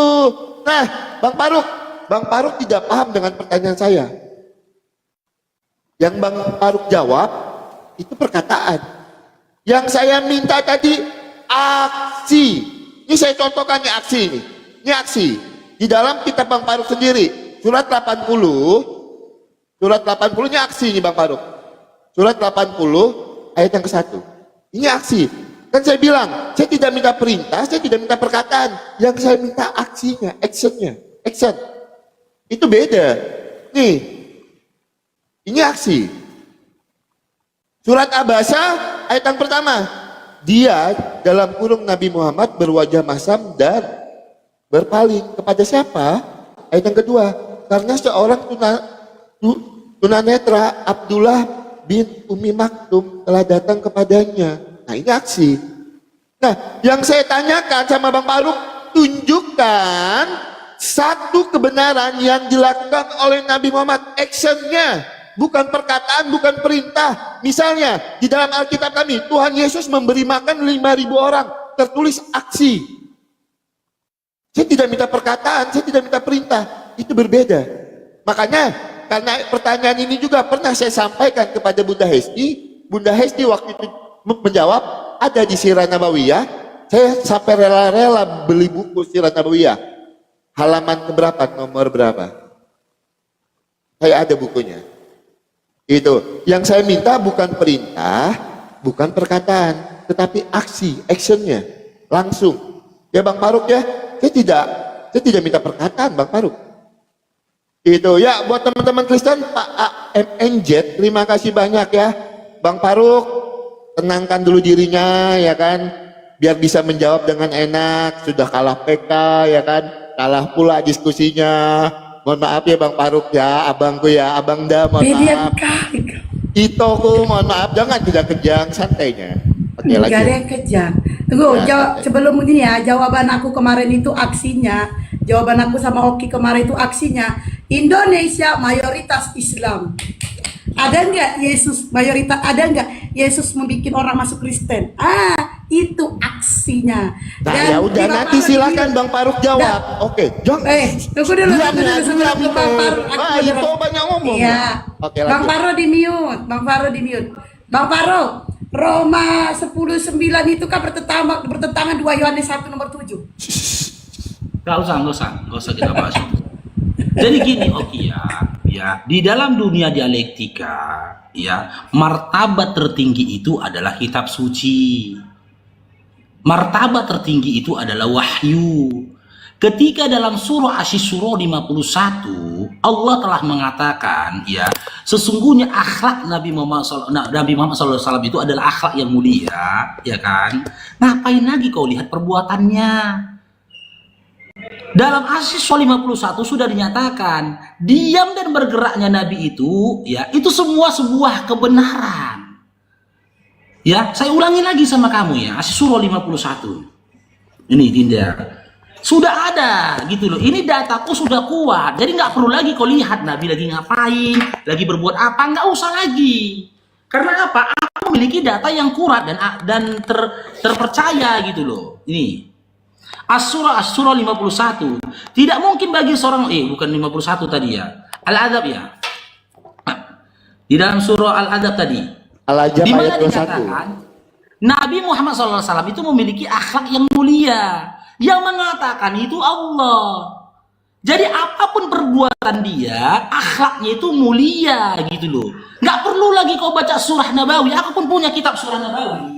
Nah, Bang Faruk tidak paham dengan pertanyaan saya. Yang Bang Faruk jawab itu perkataan. Yang saya minta tadi aksi. Ini saya contohkan nih aksi ini. Ini aksi. Di dalam kitab Bang Faruk sendiri, surat 80 ini aksi nih Bang Faruk. Surat 80 ayat yang ke-1. Ini aksi. Kan saya bilang, saya tidak minta perintah, saya tidak minta perkataan. Yang saya minta aksinya, actionnya. Action. Itu beda. Nih. Ini aksi. Surat Abasa ayat yang pertama, dia dalam kurung Nabi Muhammad berwajah masam dan berpaling kepada siapa? Ayat yang kedua, karena seorang tunanetra Abdullah bin Umi Maktum telah datang kepadanya. Nah, ini aksi. Nah, yang saya tanyakan sama Bang Faruk, tunjukkan satu kebenaran yang dilakukan oleh Nabi Muhammad, actionnya. Bukan perkataan, bukan perintah. Misalnya, di dalam Alkitab kami, Tuhan Yesus memberi makan 5.000 orang. Tertulis aksi. Saya tidak minta perkataan, saya tidak minta perintah. Itu berbeda. Makanya, karena pertanyaan ini juga pernah saya sampaikan kepada Bunda Hesti. Bunda Hesti waktu itu menjawab, ada di Sirah Nabawiyah. Saya sampai rela-rela beli buku Sirah Nabawiyah. Halaman keberapa, nomor berapa? Saya ada bukunya. Itu yang saya minta bukan perintah, bukan perkataan, tetapi aksi, actionnya langsung. Ya Bang Faruk ya, saya tidak minta perkataan Bang Faruk. Itu ya buat teman-teman Kristen, Pak AMNJ, terima kasih banyak ya Bang Faruk, tenangkan dulu dirinya ya kan, biar bisa menjawab dengan enak. Sudah kalah PK ya kan, kalah pula diskusinya. Mohon maaf ya Bang Faruk ya, abangku ya, Abang Da, mohon maaf. Itoku, mohon maaf, jangan tidak kejang, santainya. Oke, Nggak lagi. ada yang kejam. Tunggu, Ya, sebelum ini ya, jawaban aku kemarin itu aksinya. Jawaban aku sama Oki kemarin itu aksinya. Indonesia mayoritas Islam. Ada nggak Yesus mayoritas? Ada nggak Yesus membuat orang masuk Kristen? Itu aksinya. Nah ya udah nanti silakan Bang Faruk jawab. Oke, jangan. Tunggu dulu, sebelum ke Bang Faruk. Itu banyak ngomong. Iya. Oke, Bang lanjut. Faruk di mute. Bang Faruk, Roma 10:9 itu kan bertentangan 2 Yohanes 1 nomor 7. Gak usah kita bahas itu. Jadi gini Oki ya, di dalam dunia dialektika, ya, martabat tertinggi itu adalah kitab suci. Martabat tertinggi itu adalah wahyu. Ketika dalam surah Asy-Syura 51, Allah telah mengatakan, ya, sesungguhnya akhlak Nabi Muhammad SAW itu adalah akhlak yang mulia, ya kan? Ngapain lagi kau lihat perbuatannya? Dalam Asy-Syura 51 sudah dinyatakan, diam dan bergeraknya Nabi itu, ya, itu semua sebuah kebenaran. Ya, saya ulangi lagi sama kamu ya, Asy-Syura 51. Ini Dinda. Sudah ada gitu loh. Ini dataku sudah kuat. Jadi nggak perlu lagi kau lihat Nabi lagi ngapain, lagi berbuat apa, nggak usah lagi. Karena apa? Aku memiliki data yang kuat dan terpercaya gitu loh. Ini Asy-Syura 51. Tidak mungkin bagi seorang bukan 51 tadi ya. Al-Adzab ya. Di dalam surah Al-Adzab tadi. Al-Adzab Di mana ayat 21. dikatakan Nabi Muhammad SAW itu memiliki akhlak yang mulia. Yang mengatakan itu Allah. Jadi apapun perbuatan dia, akhlaknya itu mulia gitu loh. Nggak perlu lagi kau baca surah Nabawi. Aku pun punya kitab surah Nabawi.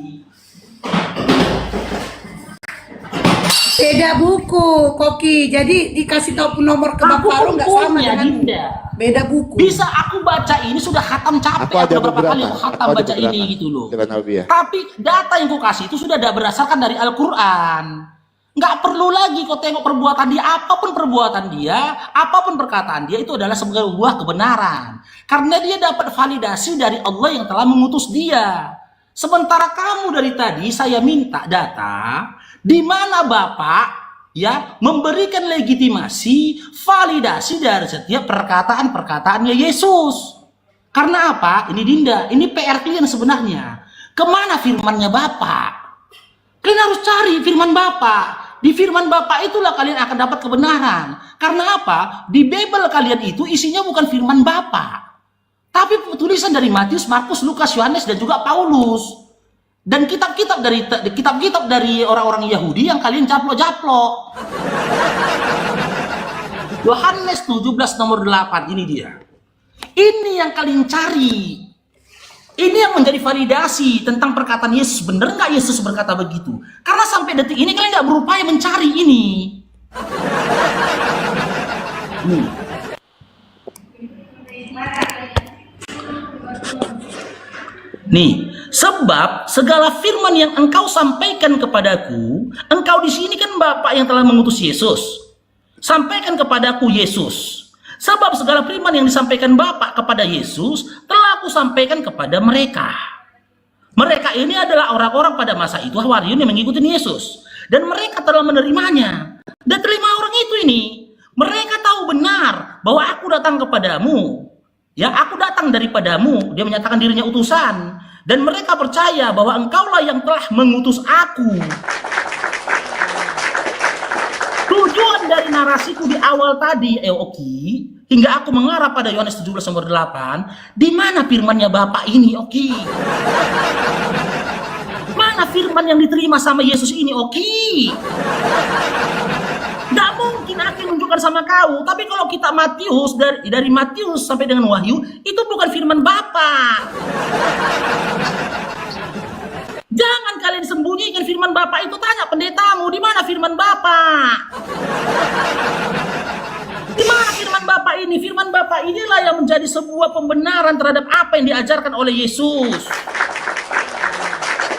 Beda buku, Koki. Jadi dikasih tahu nomor ke Bang Aku Faru pun nggak sama punya, dengan Dinda. beda buku. Bisa aku baca ini sudah khatam capek. Aku ada beberapa kali beberapa. aku khatam baca ini gitu loh. Dengan Alfiah. Tapi data yang kau kasih itu sudah berdasarkan dari Al-Quran. Nggak perlu lagi kau tengok perbuatan dia, apapun perbuatan dia, apapun perkataan dia, itu adalah sebuah kebenaran. Karena dia dapat validasi dari Allah yang telah mengutus dia. Sementara kamu dari tadi saya minta data, di mana Bapak ya memberikan legitimasi, validasi dari setiap perkataan-perkataannya Yesus. Karena apa? Ini Dinda, ini PR kalian sebenarnya. Kemana firmannya Bapak? Kalian harus cari firman Bapak. Di firman Bapak itulah kalian akan dapat kebenaran. Karena apa? Di Bible kalian itu isinya bukan firman Bapak, tapi tulisan dari Matius, Markus, Lukas, Yohanes, dan juga Paulus. Dan kitab-kitab dari orang-orang Yahudi yang kalian japlok-japlok. Yohanes 17 nomor 8, ini dia. Ini yang kalian cari. Ini yang menjadi validasi tentang perkataan Yesus. Benar nggak Yesus berkata begitu? Karena sampai detik ini kalian nggak berupaya mencari ini. Nih, sebab segala firman yang engkau sampaikan kepadaku, engkau di sini kan Bapak yang telah mengutus Yesus. Sampaikan kepadaku Yesus. Sebab segala firman yang disampaikan Bapa kepada Yesus telah aku sampaikan kepada mereka. Mereka ini adalah orang-orang pada masa itu Hawariyun yang mengikuti Yesus. Dan mereka telah menerimanya. Dan terima orang itu ini. Mereka tahu benar bahwa aku datang kepadamu. Ya, aku datang daripadamu. Dia menyatakan dirinya utusan. Dan mereka percaya bahwa engkaulah yang telah mengutus aku. Tujuan dari narasiku di awal tadi, Oki, hingga aku mengarah pada Yohanes 17 nomor 8, di mana firmannya Bapak ini, Oki? Mana firman yang diterima sama Yesus ini, Oki? Gak mungkin aku menunjukkan sama kau, tapi kalau kita Matius, dari Matius sampai dengan Wahyu, itu bukan firman Bapak. Jangan kalian sembunyikan firman Bapak itu. Tanya pendetamu, di mana firman Bapak? Di mana firman Bapak ini? Firman Bapak inilah yang menjadi sebuah pembenaran terhadap apa yang diajarkan oleh Yesus.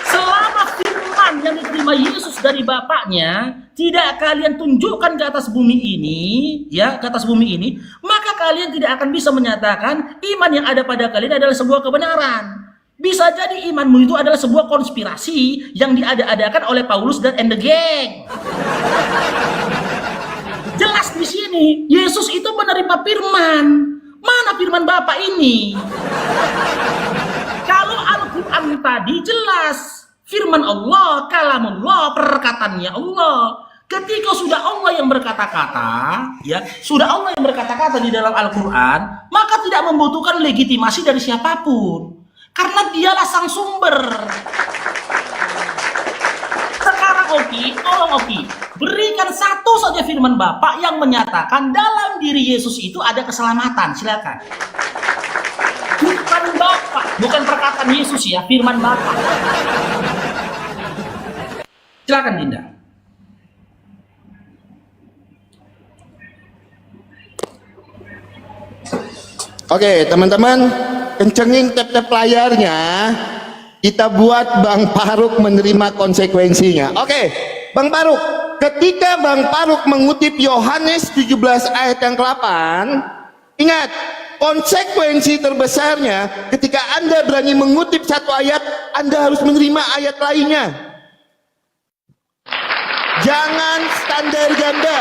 Selama firman yang diterima Yesus dari Bapaknya tidak kalian tunjukkan ke atas bumi ini, ya, ke atas bumi ini, maka kalian tidak akan bisa menyatakan iman yang ada pada kalian adalah sebuah kebenaran. Bisa jadi imanmu itu adalah sebuah konspirasi yang diada-adakan oleh Paulus dan the gang. Jelas di sini, Yesus itu menerima firman. Mana firman Bapak ini? Kalau Al-Quran tadi jelas, firman Allah, kalamullah, perkataannya Allah. Ketika sudah Allah yang berkata-kata, ya, sudah Allah yang berkata-kata di dalam Al-Quran, maka tidak membutuhkan legitimasi dari siapapun. Karena dialah sang sumber. Sekarang Oki, tolong Oki, berikan berikan satu saja firman Bapak yang menyatakan dalam diri Yesus itu ada keselamatan. Silakan. Firman Bapak, bukan perkataan Yesus ya, firman Bapak. Silakan Dinda. Oke, teman-teman, kencengin tap-tap layarnya. Kita buat Bang Faruk menerima konsekuensinya. Oke, Bang Faruk, ketika Bang Faruk mengutip Yohanes 17 ayat yang ke-8, ingat, konsekuensi terbesarnya ketika Anda berani mengutip satu ayat, Anda harus menerima ayat lainnya. Jangan standar ganda.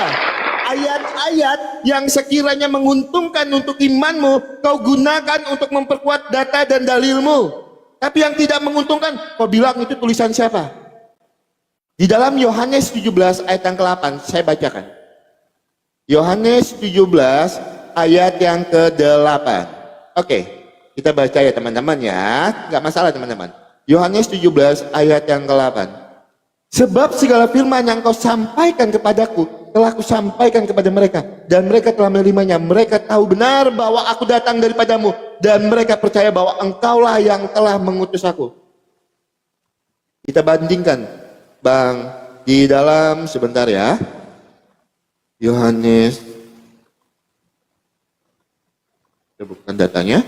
Ayat-ayat yang sekiranya menguntungkan untuk imanmu, kau gunakan untuk memperkuat data dan dalilmu. Tapi yang tidak menguntungkan, kau bilang itu tulisan siapa? Di dalam Yohanes 17 ayat yang ke-8, saya bacakan. Yohanes 17 ayat yang ke-8. Oke, kita baca ya teman-teman ya. Nggak masalah teman-teman. Yohanes 17 ayat yang ke-8. Sebab segala firman yang kau sampaikan kepadaku telah kusampaikan kepada mereka, dan mereka telah menerimanya. Mereka tahu benar bahwa aku datang daripadamu, dan mereka percaya bahwa engkaulah yang telah mengutus aku. Kita bandingkan Bang di dalam, sebentar ya, Yohanes, kita bukan datanya.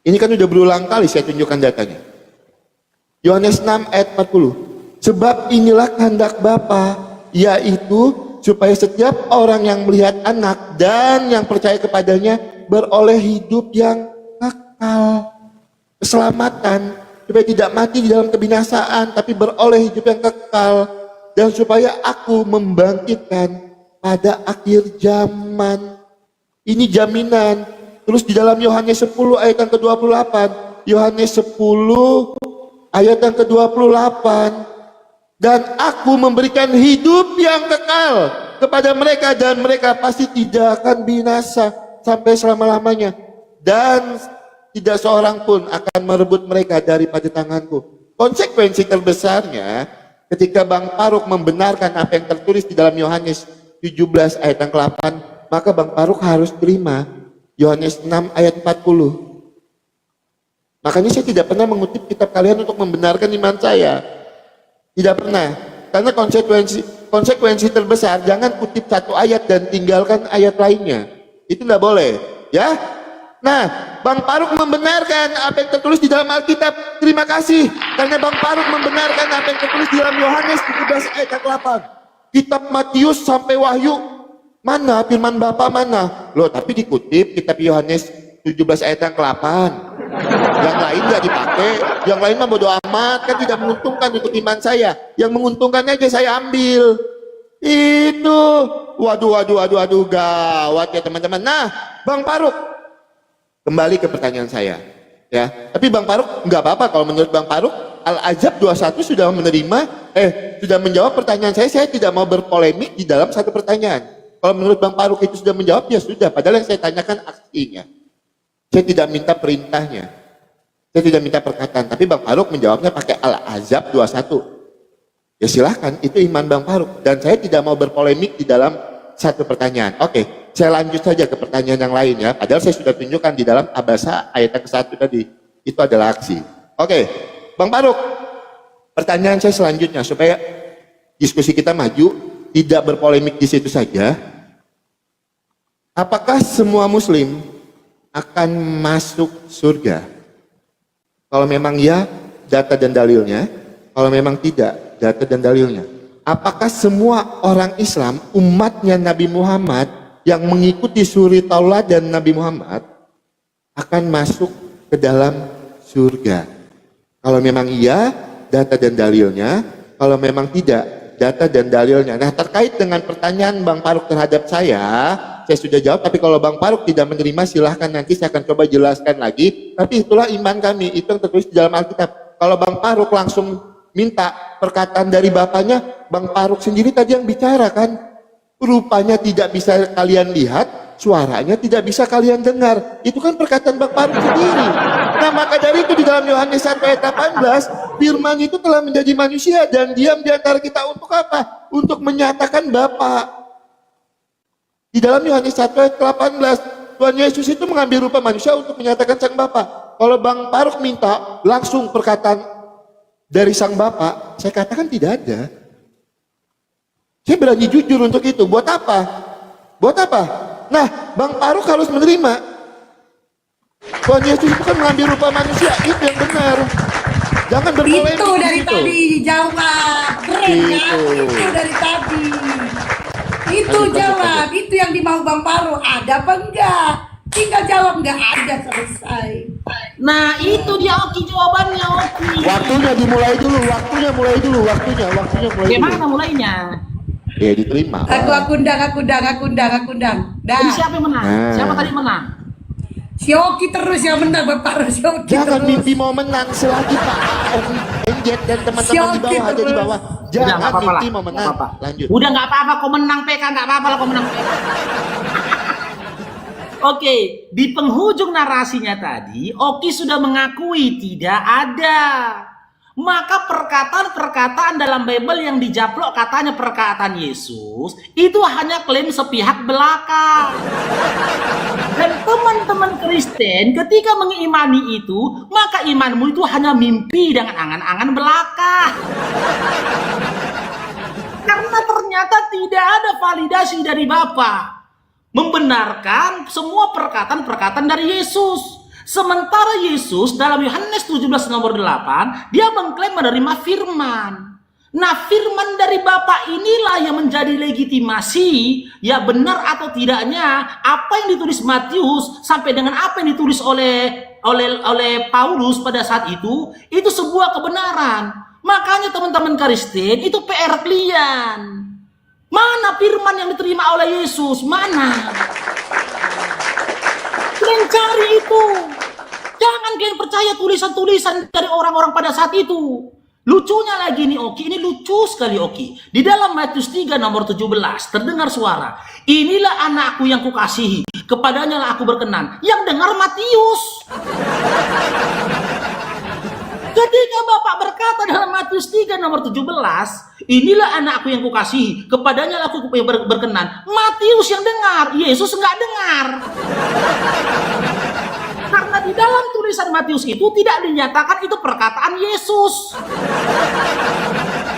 Ini kan udah berulang kali saya tunjukkan datanya. Yohanes 6 ayat 40. Sebab inilah kehendak Bapa, yaitu supaya setiap orang yang melihat anak dan yang percaya kepadanya beroleh hidup yang kekal, keselamatan, supaya tidak mati di dalam kebinasaan, tapi beroleh hidup yang kekal, dan supaya aku membangkitkan pada akhir zaman. Ini jaminan. Terus di dalam Yohanes 10 ayat yang ke-28, Yohanes 10 ayat yang ke-28, dan aku memberikan hidup yang kekal kepada mereka, dan mereka pasti tidak akan binasa sampai selama-lamanya, dan tidak seorang pun akan merebut mereka daripada tanganku. Konsekuensi terbesarnya ketika Bang Faruk membenarkan apa yang tertulis di dalam Yohanes 17 ayat yang ke-8, maka Bang Faruk harus terima Yohanes 6 ayat 40. Makanya saya tidak pernah mengutip kitab kalian untuk membenarkan iman saya. Tidak pernah, karena konsekuensi terbesar, jangan kutip satu ayat dan tinggalkan ayat lainnya. Itu tidak boleh, ya. Nah, Bang Faruk membenarkan apa yang tertulis di dalam Alkitab. Terima kasih, karena Bang Faruk membenarkan apa yang tertulis di dalam Yohanes 17 ayat 8. Kitab Matius sampai Wahyu, mana firman Bapa mana? Loh, tapi dikutip kitab Yohanes 17 ayat yang ke-8. Yang lain nggak dipakai, yang lain mah bodo amat, kan tidak menguntungkan untuk iman saya. Yang menguntungkannya aja saya ambil. Itu, waduh, gawat ya teman-teman. Nah, Bang Faruk, kembali ke pertanyaan saya, ya. Tapi Bang Faruk nggak apa-apa kalau menurut Bang Faruk Al-Azab 21 sudah sudah menjawab pertanyaan saya tidak mau berpolemik di dalam satu pertanyaan. Kalau menurut Bang Faruk itu sudah menjawab, ya sudah. Padahal yang saya tanyakan aksinya. Saya tidak minta perintahnya, saya tidak minta perkataan, tapi Bang Faruk menjawabnya pakai Al-Azab 21. Ya silahkan, itu iman Bang Faruk. Dan saya tidak mau berpolemik di dalam satu pertanyaan. Oke, saya lanjut saja ke pertanyaan yang lain ya. Padahal saya sudah tunjukkan di dalam Abasa ayat yang ke-1 tadi, itu adalah aksi. Oke, Bang Faruk, pertanyaan saya selanjutnya supaya diskusi kita maju, tidak berpolemik di situ saja. Apakah semua Muslim akan masuk surga? Kalau memang ya, data dan dalilnya. Kalau memang tidak, data dan dalilnya. Apakah semua orang Islam, umatnya Nabi Muhammad, yang mengikuti suri Taurat dan Nabi Muhammad, akan masuk ke dalam surga? Kalau memang iya, data dan dalilnya. Kalau memang tidak, data dan dalilnya. Nah, terkait dengan pertanyaan Bang Faruk terhadap saya sudah jawab, tapi kalau Bang Faruk tidak menerima, silahkan nanti saya akan coba jelaskan lagi. Tapi itulah iman kami, itu yang tertulis di dalam Alkitab. Kalau Bang Faruk langsung minta perkataan dari Bapaknya, Bang Faruk sendiri tadi yang bicara kan. Rupanya tidak bisa kalian lihat, suaranya tidak bisa kalian dengar. Itu kan perkataan Bang Faruk sendiri. Nah, maka dari itu di dalam Yohanes 1 ayat 18, firman itu telah menjadi manusia dan diam di antara kita untuk apa? Untuk menyatakan Bapa. Di dalam Yohanes 1 ayat 18, Tuhan Yesus itu mengambil rupa manusia untuk menyatakan Sang Bapa. Kalau Bang Faruk minta langsung perkataan dari Sang Bapa, saya katakan tidak ada. Saya berani jujur untuk itu. Buat apa? Buat apa? Nah, Bang Faruk harus menerima. Tuhan Yesus itu kan mengambil rupa manusia. Itu yang benar. Jangan berpolemik. Itu dari gitu. tadi jawab. Keren kan? Itu dari tadi. Itu jawab. Itu yang dimau Bang Faruk. Ada apa enggak? Tinggal jawab, enggak ada, selesai. Nah, itu dia Oki jawabannya, Oki. Waktunya dimulai dulu. Waktunya mulai dulu. Waktunya mulai dulu. Gimana mulainya? Ya diterima. Aku undang. Dah. Jadi siapa yang menang? Nah. Siapa tadi menang? Si Oki terus yang menang, Bang Faruk. Si Oki Jangan terus. mimpi mau menang selagi Pak Oki Enjet dan teman-teman di bawah ada di bawah. Udah, Jangan nggak apa-apa lah. mimpi mau menang. Nggak apa-apa. Lanjut. Udah nggak apa-apa, kau menang PK, nggak apa-apa lah kau menang PK. Oke, di penghujung narasinya tadi, Oki sudah mengakui tidak ada. Maka perkataan-perkataan dalam Bible yang dijaplok katanya perkataan Yesus, itu hanya klaim sepihak belaka. Dan teman-teman Kristen ketika mengimani itu, maka imanmu itu hanya mimpi dengan angan-angan belaka. Karena ternyata tidak ada validasi dari Bapa membenarkan semua perkataan-perkataan dari Yesus. Sementara Yesus dalam Yohanes 17 nomor 8, dia mengklaim menerima firman. Nah, firman dari Bapa inilah yang menjadi legitimasi, ya benar atau tidaknya apa yang ditulis Matius sampai dengan apa yang ditulis oleh Paulus pada saat itu sebuah kebenaran. Makanya teman-teman Kristen, itu PR kalian. Mana firman yang diterima oleh Yesus? Mana? Kalian cari itu. Jangan kalian percaya tulisan-tulisan dari orang-orang pada saat itu. Lucunya lagi nih Oki, ini lucu sekali Oki. Di dalam Matius 3 nomor 17 terdengar suara, inilah anakku yang kukasihi, kepadanya lah aku berkenan. Yang dengar Matius. Ketika Bapak berkata dalam Matius 3 nomor 17, inilah anakku yang kukasihi, kepadanya lah aku berkenan. Matius yang dengar, Yesus enggak dengar. Karena di dalam tulisan Matius itu tidak dinyatakan itu perkataan Yesus.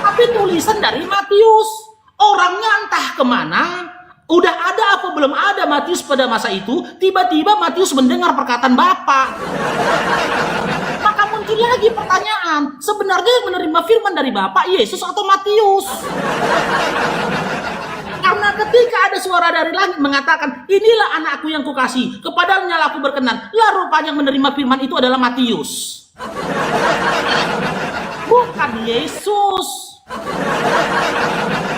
Tapi tulisan dari Matius. Orangnya entah kemana. Udah ada apa belum ada Matius pada masa itu. Tiba-tiba Matius mendengar perkataan Bapa. Maka muncul lagi pertanyaan. Sebenarnya yang menerima firman dari Bapa Yesus atau Matius? Karena ketika ada suara dari langit mengatakan, inilah anakku yang kukasihi, kepadanya lah aku berkenan. Lah rupanya yang menerima firman itu adalah Matius. Bukan Yesus.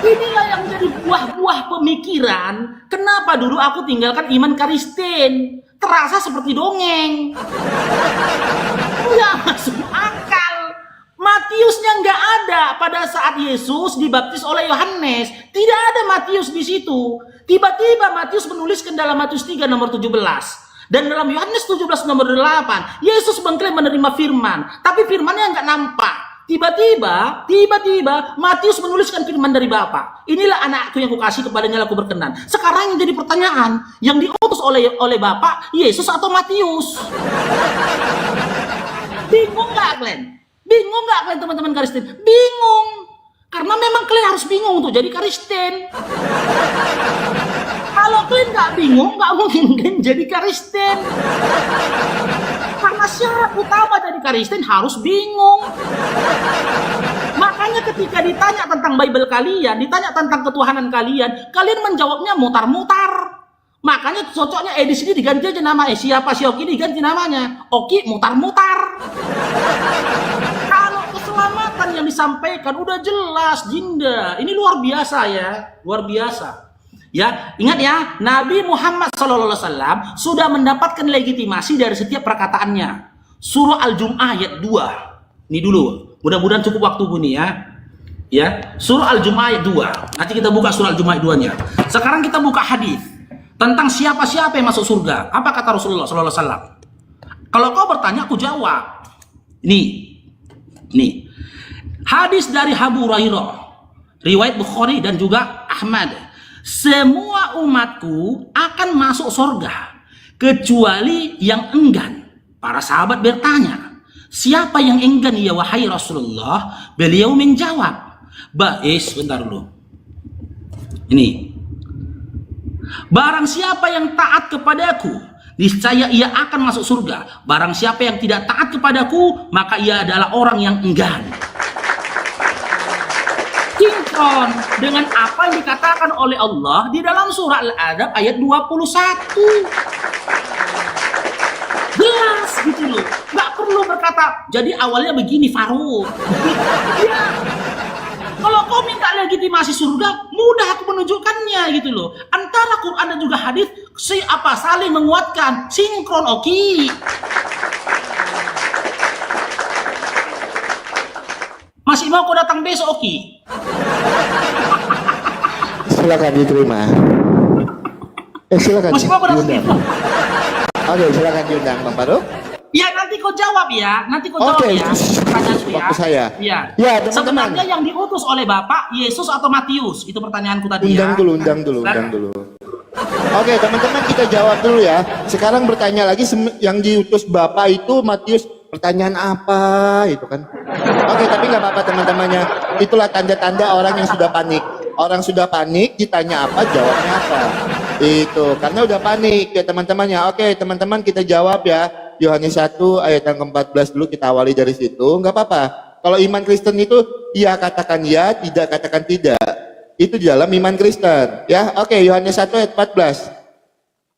Inilah yang menjadi buah-buah pemikiran. Kenapa dulu aku tinggalkan iman Kristen? Terasa seperti dongeng. Nggak masuk akal. Matiusnya nggak ada pada saat Yesus dibaptis oleh Yohanes. Tidak ada Matius di situ. Tiba-tiba Matius menuliskan dalam Matius 3 nomor 17. Dan dalam Yohanes 17 nomor 8, Yesus mengklaim menerima firman. Tapi firmannya nggak nampak. Tiba-tiba Matius menuliskan firman dari Bapa. Inilah anakku yang kukasihi, kepadanya aku berkenan. Sekarang yang jadi pertanyaan, yang diutus oleh Bapa, Yesus atau Matius? Bingung nggak kalian? Bingung nggak kalian teman-teman Kristen? Bingung. Karena memang kalian harus bingung untuk jadi Kristen. Kalau kalian nggak bingung, nggak mungkin kalian jadi Kristen. Karena syarat utama dari Kristen harus bingung. Makanya ketika ditanya tentang Bible kalian, ditanya tentang ketuhanan kalian, kalian menjawabnya mutar-mutar. Makanya cocoknya di sini diganti aja nama siapa si Oki diganti namanya. Oki mutar-mutar. Kalau keselamatan yang disampaikan udah jelas, Jinda. Ini luar biasa ya, luar biasa. Ya, ingat ya, Nabi Muhammad SAW sudah mendapatkan legitimasi dari setiap perkataannya. Surah Al-Jum'ah ayat 2. Ini dulu, mudah-mudahan cukup waktu nih ya. Ya, Surah Al-Jum'ah ayat 2. Nanti kita buka Surah Al-Jum'ah ayat 2-nya. Sekarang kita buka hadis. tentang siapa-siapa yang masuk surga. Apa kata Rasulullah SAW? Kalau kau bertanya, aku jawab. Nih, hadis dari Abu Hurairah, riwayat Bukhari dan juga Ahmad. Semua umatku akan masuk surga kecuali yang enggan. Para sahabat bertanya, siapa yang enggan ya wahai Rasulullah? Beliau menjawab, bentar dulu. Ini, barang siapa yang taat kepadaku, niscaya ia akan masuk surga. Barang siapa yang tidak taat kepadaku, maka ia adalah orang yang enggan. Sinkron dengan apa yang dikatakan oleh Allah di dalam surah Al-Adab ayat 21. Jelas gitu loh. Nggak perlu berkata, jadi awalnya begini Faruk. Ya. Kalau kau minta legitimasi surga, mudah aku menunjukkannya gitu loh. Antara Quran dan juga hadis saling menguatkan, sinkron, oke. Masih mau kau datang besok, oke? Silakan diterima. Silakan. Masih mau kau datang diundang. besok? Oke, silakan diundang Bang Faruk. Ya nanti kau jawab ya, Oke, pertanyaanku waktu saya. Ya. Ya, teman-teman. Sebenarnya yang diutus oleh Bapak Yesus atau Matius? Itu pertanyaanku tadi ya. Undang dulu. Oke, teman-teman, kita jawab dulu ya. Sekarang bertanya lagi, yang diutus Bapak itu Matius, pertanyaan apa itu kan? Oke, tapi nggak apa-apa teman-temannya. Itulah tanda-tanda orang yang sudah panik. Orang sudah panik, ditanya apa, jawabnya apa. Itu, karena udah panik ya teman-temannya. Oke, teman-teman, kita jawab ya. Yohanes 1 ayat yang ke-14 dulu, kita awali dari situ. Nggak apa-apa. Kalau iman Kristen itu, ya katakan ya, tidak katakan tidak. Itu di dalam iman Kristen. Ya, oke, Yohanes 1 ayat 14.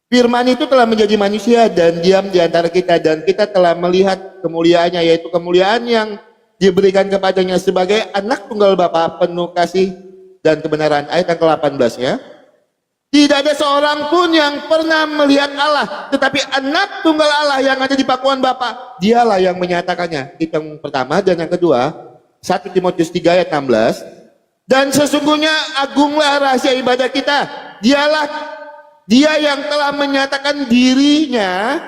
Firman itu telah menjadi manusia dan diam di antara kita, dan kita telah melihat kemuliaannya, yaitu kemuliaan yang diberikan kepadanya sebagai anak tunggal Bapa, penuh kasih dan kebenaran. Ayat yang ke-18 ya. Tidak ada seorang pun yang pernah melihat Allah, tetapi anak tunggal Allah yang ada di pangkuan Bapa, dialah yang menyatakannya. Itu yang pertama. Dan yang kedua, 1 Timotius 3 ayat 16. Dan sesungguhnya agunglah rahasia ibadah kita. Dia yang telah menyatakan dirinya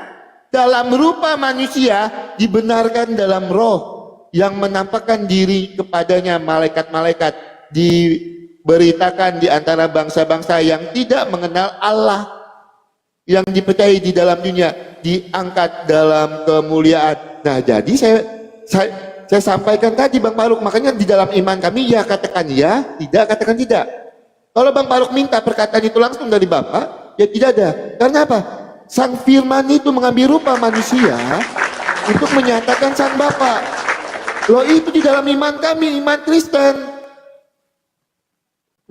dalam rupa manusia, dibenarkan dalam roh, yang menampakkan diri kepadanya malaikat-malaikat, diberitakan di antara bangsa-bangsa yang tidak mengenal Allah, yang dipercayai di dalam dunia, diangkat dalam kemuliaan. Nah, jadi saya sampaikan tadi Bang Faruk, makanya di dalam iman kami ya katakan ya, tidak katakan tidak. Kalau Bang Faruk minta perkataan itu langsung dari Bapak, ya tidak ada. Karena apa? Sang Firman itu mengambil rupa manusia untuk menyatakan Sang Bapa. Loh, itu di dalam iman kami, iman Kristen.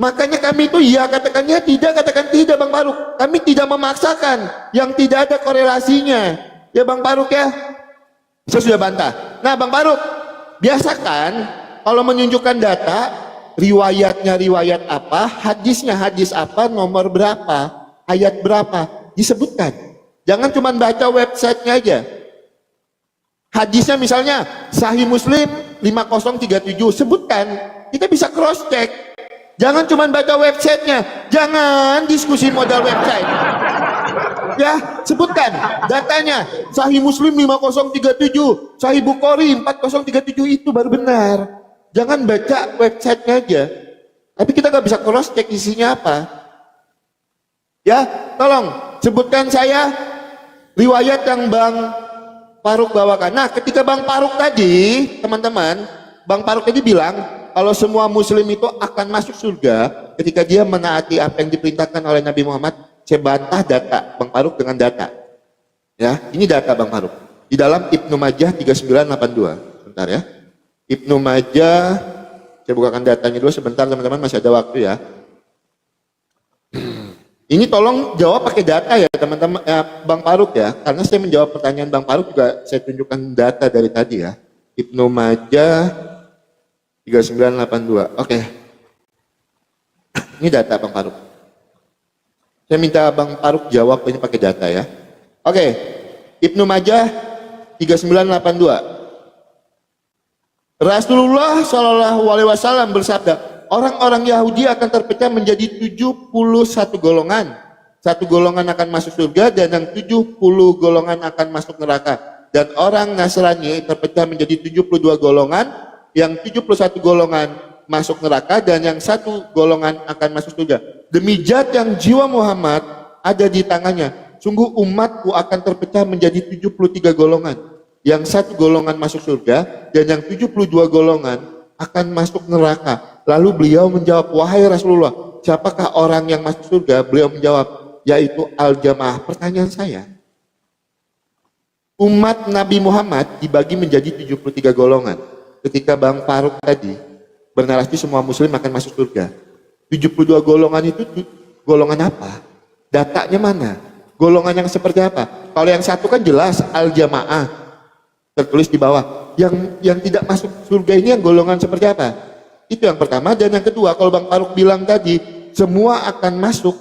Makanya kami itu ya katakan ya, tidak katakan tidak Bang Faruk. Kami tidak memaksakan yang tidak ada korelasinya. Ya Bang Faruk ya. Saya sudah bantah. Nah Bang Faruk, biasakan kalau menunjukkan data, riwayatnya riwayat apa, hadisnya hadis apa, nomor berapa, ayat berapa, disebutkan. Jangan cuma baca websitenya aja. Hadisnya misalnya Sahih Muslim 5037, sebutkan. Kita bisa cross check. Jangan cuma baca websitenya, jangan diskusi modal website. Ya, sebutkan datanya. Sahih Muslim 5037, Sahih Bukhari 4037, itu baru benar. Jangan baca websitenya aja. Tapi kita nggak bisa cross check isinya apa. Ya, tolong sebutkan saya riwayat yang Bang Faruk bawakan. Nah, ketika Bang Faruk tadi, teman-teman, Bang Faruk tadi bilang kalau semua muslim itu akan masuk surga ketika dia menaati apa yang diperintahkan oleh Nabi Muhammad. Saya bantah data Bang Faruk dengan data. Ya, ini data Bang Faruk. Di dalam Ibnu Majah 3982. Sebentar ya. Ibnu Majah, saya bukakan datanya dulu sebentar teman-teman, masih ada waktu ya. Ini tolong jawab pakai data ya teman-teman, Bang Faruk ya, karena saya menjawab pertanyaan Bang Faruk juga saya tunjukkan data dari tadi ya. Ibnu Majah 3982. Oke. Ini data Bang Faruk. Saya minta Bang Faruk jawab ini pakai data ya. Oke. Ibnu Majah 3982. Rasulullah Shallallahu Alaihi Wasallam bersabda, orang-orang Yahudi akan terpecah menjadi 71 golongan satu golongan akan masuk surga dan yang 70 golongan akan masuk neraka. Dan orang Nasrani terpecah menjadi 72 golongan, yang 71 golongan masuk neraka dan yang satu golongan akan masuk surga. Demi zat yang jiwa Muhammad ada di tangannya, sungguh umatku akan terpecah menjadi 73 golongan. Yang satu golongan masuk surga dan yang 72 golongan akan masuk neraka. Lalu beliau menjawab, wahai Rasulullah, siapakah orang yang masuk surga? Beliau menjawab, yaitu al-jamaah. Pertanyaan saya, umat Nabi Muhammad dibagi menjadi 73 golongan. Ketika Bang Faruk tadi bernarasi semua muslim akan masuk surga, 72 golongan itu golongan apa? Datanya mana? Golongan yang seperti apa? Kalau yang satu kan jelas al-jamaah, tertulis di bawah. Yang tidak masuk surga ini yang golongan seperti apa? Itu yang pertama. Dan yang kedua, kalau Bang Faruk bilang tadi semua akan masuk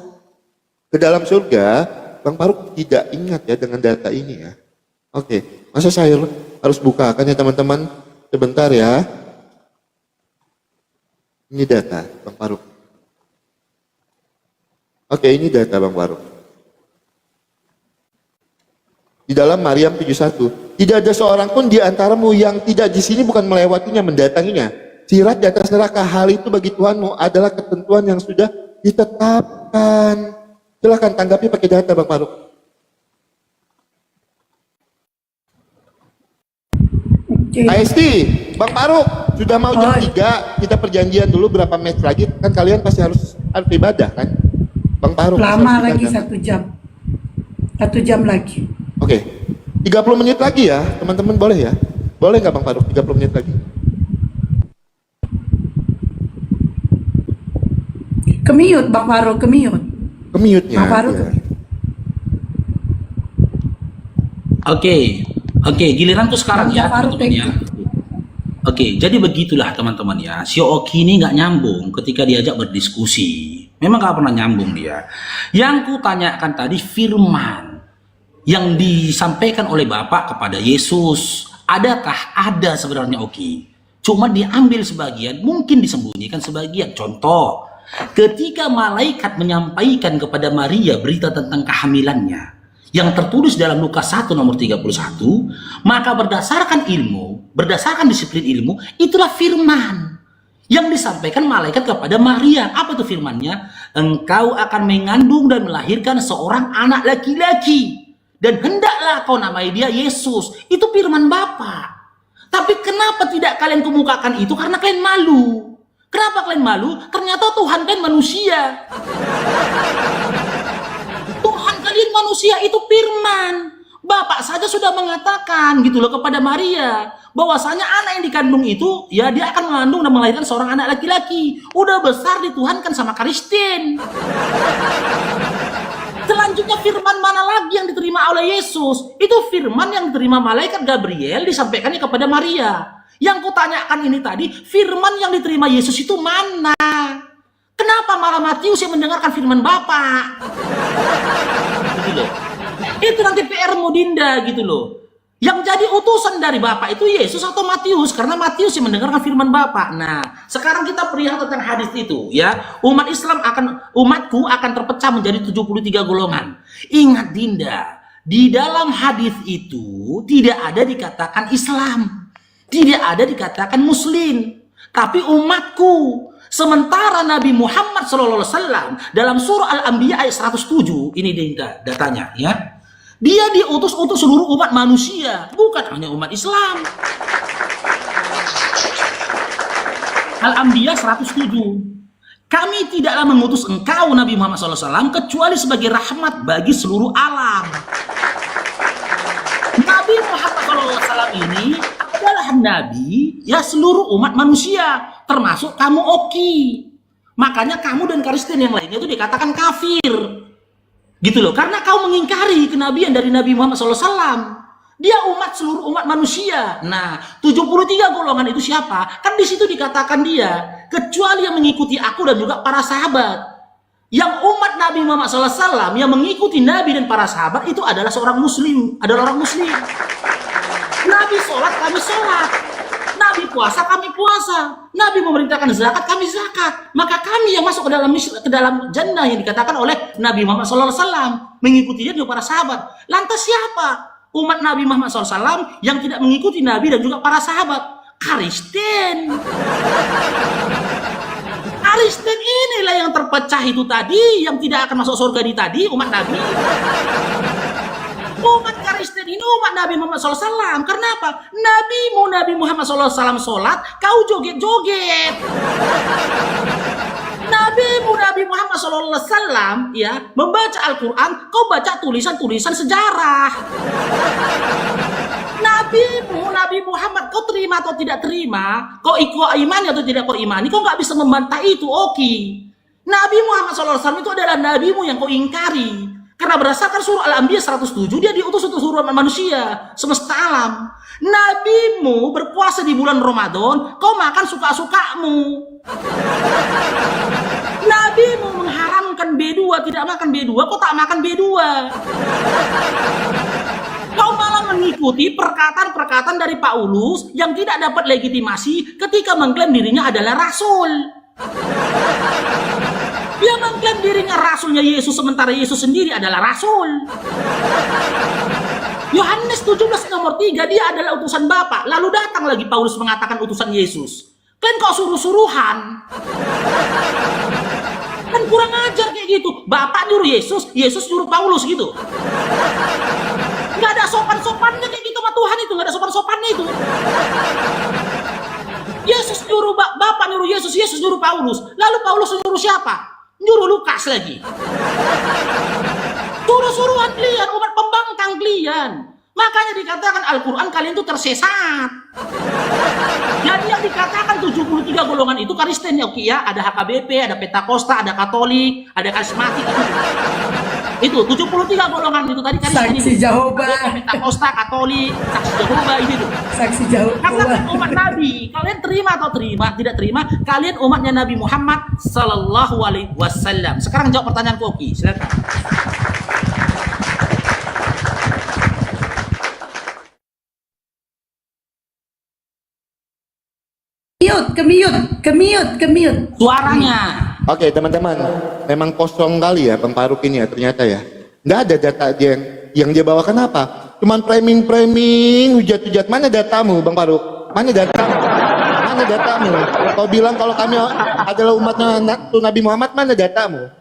ke dalam surga, Bang Faruk tidak ingat ya dengan data ini ya. Oke, masa saya harus bukakan ya teman-teman? Sebentar ya. Ini data Bang Faruk. Oke, ini data Bang Faruk. Di dalam Maryam 71, tidak ada seorang pun di antaramu yang tidak di sini bukan melewatinya, mendatanginya. Sirat di atas neraka, hal itu bagi Tuhanmu adalah ketentuan yang sudah ditetapkan. Silahkan tanggapi pakai data Bang Faruk. AST, Bang Faruk, sudah mau jam 3, kita perjanjian dulu berapa menit lagi, kan kalian pasti harus ibadah kan? Bang Faruk. Lama lagi kan? 1 jam. 1 jam lagi. Oke, 30 menit lagi ya, teman-teman boleh ya? Boleh nggak Bang Faruk, 30 menit lagi? Kemiut Bang Faruk, kemiut. Kemiutnya. Bang Faruk. Ya. Oke, giliranku sekarang ya, teman-teman ya. Oke, jadi begitulah teman-teman ya. Si Oki ini nggak nyambung ketika diajak berdiskusi. Memang nggak pernah nyambung dia. Yang ku tanyakan tadi firman yang disampaikan oleh Bapak kepada Yesus. Adakah ada sebenarnya Oki? Cuma diambil sebagian, mungkin disembunyikan sebagian. Contoh, ketika malaikat menyampaikan kepada Maria berita tentang kehamilannya, yang tertulis dalam Lukas 1 nomor 31, maka berdasarkan ilmu, berdasarkan disiplin ilmu, itulah firman yang disampaikan malaikat kepada Maria. Apa itu firmannya? Engkau akan mengandung dan melahirkan seorang anak laki-laki, dan hendaklah kau namai dia Yesus. Itu firman Bapa. Tapi kenapa tidak kalian kemukakan itu? Karena kalian malu. Kenapa kalian malu? Ternyata Tuhan kan manusia. Kalian manusia itu firman. Bapak saja sudah mengatakan gitu loh kepada Maria, bahwasanya anak yang dikandung itu ya dia akan mengandung dan melahirkan seorang anak laki-laki. Udah besar dituhankan sama Kristen. Selanjutnya firman mana lagi yang diterima oleh Yesus? Itu firman yang diterima malaikat Gabriel, disampaikannya kepada Maria. Yang kutanyakan ini tadi, firman yang diterima Yesus itu mana? Kenapa malah Matius yang mendengarkan firman Bapa? Gitu loh. Itu nanti PR-mu Dinda gitu loh. Yang jadi utusan dari Bapa itu Yesus atau Matius? Karena Matius yang mendengarkan firman Bapa. Nah, sekarang kita perihal tentang hadis itu ya. Umatku akan terpecah menjadi 73 golongan. Ingat Dinda, di dalam hadis itu tidak ada dikatakan Islam, tidak ada dikatakan Muslim, tapi umatku. Sementara Nabi Muhammad SAW dalam surah Al-Anbiya ayat 107, ini datanya ya. Dia diutus untuk seluruh umat manusia, bukan hanya umat Islam. Al-Anbiya 107. Kami tidaklah mengutus engkau Nabi Muhammad SAW kecuali sebagai rahmat bagi seluruh alam. Nabi Muhammad SAW ini adalah nabi ya seluruh umat manusia, termasuk kamu Oki. Makanya kamu dan Kristen yang lainnya itu dikatakan kafir. Gitu loh, karena kau mengingkari kenabian dari Nabi Muhammad SAW. Dia umat seluruh umat manusia. Nah, 73 golongan itu siapa? Kan di situ dikatakan dia, kecuali yang mengikuti aku dan juga para sahabat. Yang umat Nabi Muhammad SAW yang mengikuti Nabi dan para sahabat itu adalah seorang muslim, adalah orang muslim. Nabi sholat, kami sholat. Nabi puasa, kami puasa. Nabi memerintahkan zakat, kami zakat. Maka kami yang masuk ke dalam jannah yang dikatakan oleh Nabi Muhammad SAW, mengikuti dia juga para sahabat. Lantas siapa umat Nabi Muhammad SAW yang tidak mengikuti Nabi dan juga para sahabat? Kristen. Kristen inilah yang terpecah itu tadi, yang tidak akan masuk surga di tadi, umat Nabi. Umat Kristen ini umat Nabi Muhammad SAW. Karena apa? Nabi Muhammad SAW sholat, kau joget-joget. Nabi Muhammad SAW ya membaca Al-Quran, kau baca tulisan-tulisan sejarah. Nabi Muhammad, kau terima atau tidak terima, kau ikut imani atau tidak kau imani, kau nggak bisa membantah itu, oke. Nabi Muhammad SAW itu adalah nabimu yang kau ingkari. Karena berdasarkan surah Al-Anbiya 107, dia diutus untuk seluruh manusia, semesta alam. Nabimu berpuasa di bulan Ramadan, kau makan suka-sukamu. Nabimu mengharamkan B2, tidak makan B2, kau tak makan B2. Kau malah mengikuti perkataan-perkataan dari Paulus yang tidak dapat legitimasi ketika mengklaim dirinya adalah rasul. Dia mengklaim dirinya rasulnya Yesus, sementara Yesus sendiri adalah rasul. Yohanes 17 nomor 3, dia adalah utusan Bapa. Lalu datang lagi Paulus mengatakan utusan Yesus. Kan kok suruh-suruhan? Kan kurang ajar kayak gitu. Bapak nyuruh Yesus, Yesus nyuruh Paulus gitu. Nggak ada sopan-sopannya kayak gitu sama Tuhan itu, nggak ada sopan-sopannya itu. Yesus nyuruh Bapak nyuruh Yesus, Yesus nyuruh Paulus. Lalu Paulus nyuruh siapa? Nyuruh Lukas lagi. Suruh-suruhan kalian, umat pembangkang kalian. Makanya dikatakan Al-Quran kalian itu tersesat. Jadi yang dikatakan 73 golongan itu Kristen ya, oke ya. Ada HKBP, ada Pentakosta, ada Katolik, ada Karismatik. Itu 73 golongan itu tadi kan. Saksi Jehovah, Pentakosta, Katolik, Saksi Jehovah ini tuh. Saksi Jehovah. Karena umat Nabi, kalian terima atau tidak terima, kalian umatnya Nabi Muhammad Sallallahu Alaihi Wasallam. Sekarang jawab pertanyaanku, Oki, silakan. Kemiut. Suaranya. Oke teman-teman, memang kosong kali ya Bang Faruk ini ya ternyata ya. Nggak ada data dia yang dia bawakan apa? Cuman framing, hujat-hujat. Mana datamu Bang Faruk? Mana datamu? Mana datamu? Kau bilang kalau kami adalah umatnya Nabi Muhammad, mana datamu?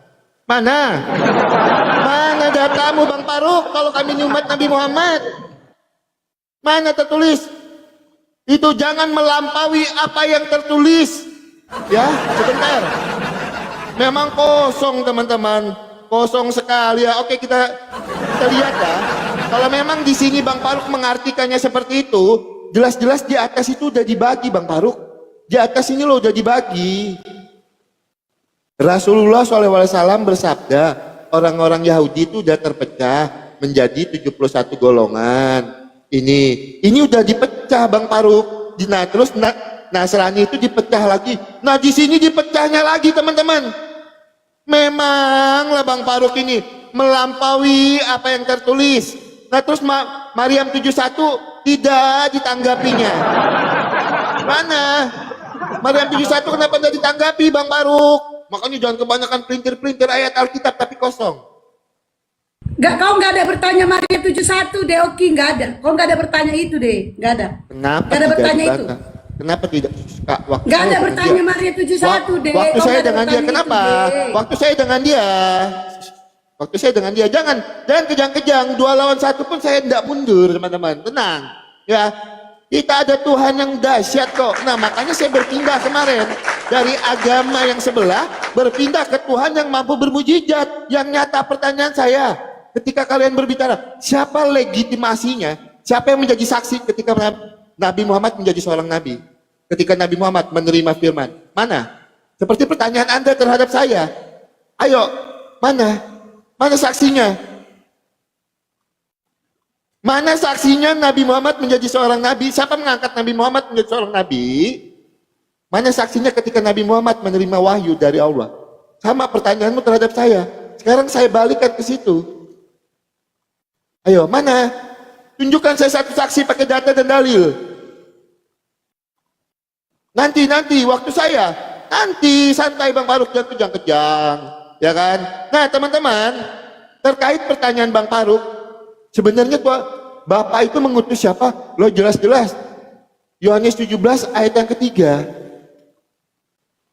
Mana? Mana datamu Bang Faruk kalau kami ini umat Nabi Muhammad? Mana tertulis? Itu jangan melampaui apa yang tertulis. Ya, sebentar. Memang kosong teman-teman, kosong sekali ya. Oke kita lihat ya. Kalau memang di sini Bang Faruk mengartikannya seperti itu, jelas-jelas di atas itu udah dibagi Bang Faruk. Di atas ini loh udah dibagi. Rasulullah SAW bersabda, orang-orang Yahudi itu udah terpecah menjadi 71 golongan. Ini udah dipecah Bang Faruk. Nah terus Nasrani itu dipecah lagi. Nah di sini dipecahnya lagi teman-teman. Memanglah Bang Faruk ini melampaui apa yang tertulis. Nah terus Maryam 71 tidak ditanggapinya. Mana? Maryam 71 kenapa tidak ditanggapi Bang Faruk? Makanya jangan kebanyakan pelintir-pelintir ayat Alkitab tapi kosong. Kau nggak ada bertanya Maria 71 deh, Oki, nggak ada. Kau nggak ada bertanya itu deh, nggak ada. Kenapa nggak ada bertanya itu? Kenapa tidak? Waktu nggak ada saya bertanya dia. Maria 71 deh. Waktu Kau saya nggak ada dengan dia, bertanya kenapa? itu, deh. Waktu saya dengan dia. Waktu saya dengan dia, jangan kejang-kejang. 2 lawan 1 pun saya tidak mundur teman-teman. Tenang, ya. Kita ada Tuhan yang dahsyat kok. Nah makanya saya berpindah kemarin dari agama yang sebelah berpindah ke Tuhan yang mampu bermujizat. Yang nyata pertanyaan saya, ketika kalian berbicara, siapa legitimasinya? Siapa yang menjadi saksi ketika Nabi Muhammad menjadi seorang nabi? Ketika Nabi Muhammad menerima firman, mana? Seperti pertanyaan Anda terhadap saya. Ayo, mana? Mana saksinya? Mana saksinya Nabi Muhammad menjadi seorang nabi? Siapa mengangkat Nabi Muhammad menjadi seorang nabi? Mana saksinya ketika Nabi Muhammad menerima wahyu dari Allah? Sama pertanyaanmu terhadap saya. Sekarang saya balikkan ke situ. Ayo, mana? Tunjukkan saya satu saksi pakai data dan dalil. Nanti waktu saya. Nanti santai Bang Faruk, jangan kejang-kejang, ya kan? Nah, teman-teman, terkait pertanyaan Bang Faruk, sebenarnya Bapak itu mengutus siapa? Lo jelas-jelas Yohanes 17 ayat yang ketiga.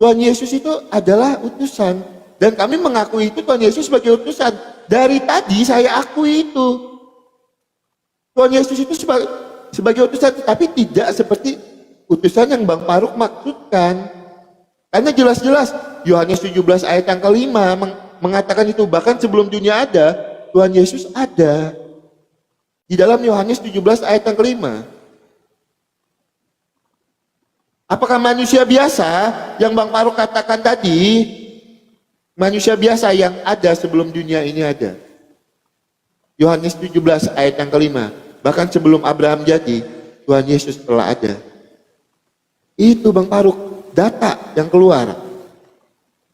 Tuhan Yesus itu adalah utusan, dan kami mengakui itu Tuhan Yesus sebagai utusan. Dari tadi saya akui itu. Tuhan Yesus itu sebagai utusan, tapi tidak seperti utusan yang Bang Faruk maksudkan. Karena jelas-jelas Yohanes 17 ayat yang kelima mengatakan itu, bahkan sebelum dunia ada, Tuhan Yesus ada. Di dalam Yohanes 17 ayat yang kelima. Apakah manusia biasa yang Bang Faruk katakan tadi, manusia biasa yang ada sebelum dunia ini ada? Yohanes 17 ayat yang kelima. Bahkan sebelum Abraham jadi, Tuhan Yesus telah ada. Itu Bang Faruk, data yang keluar.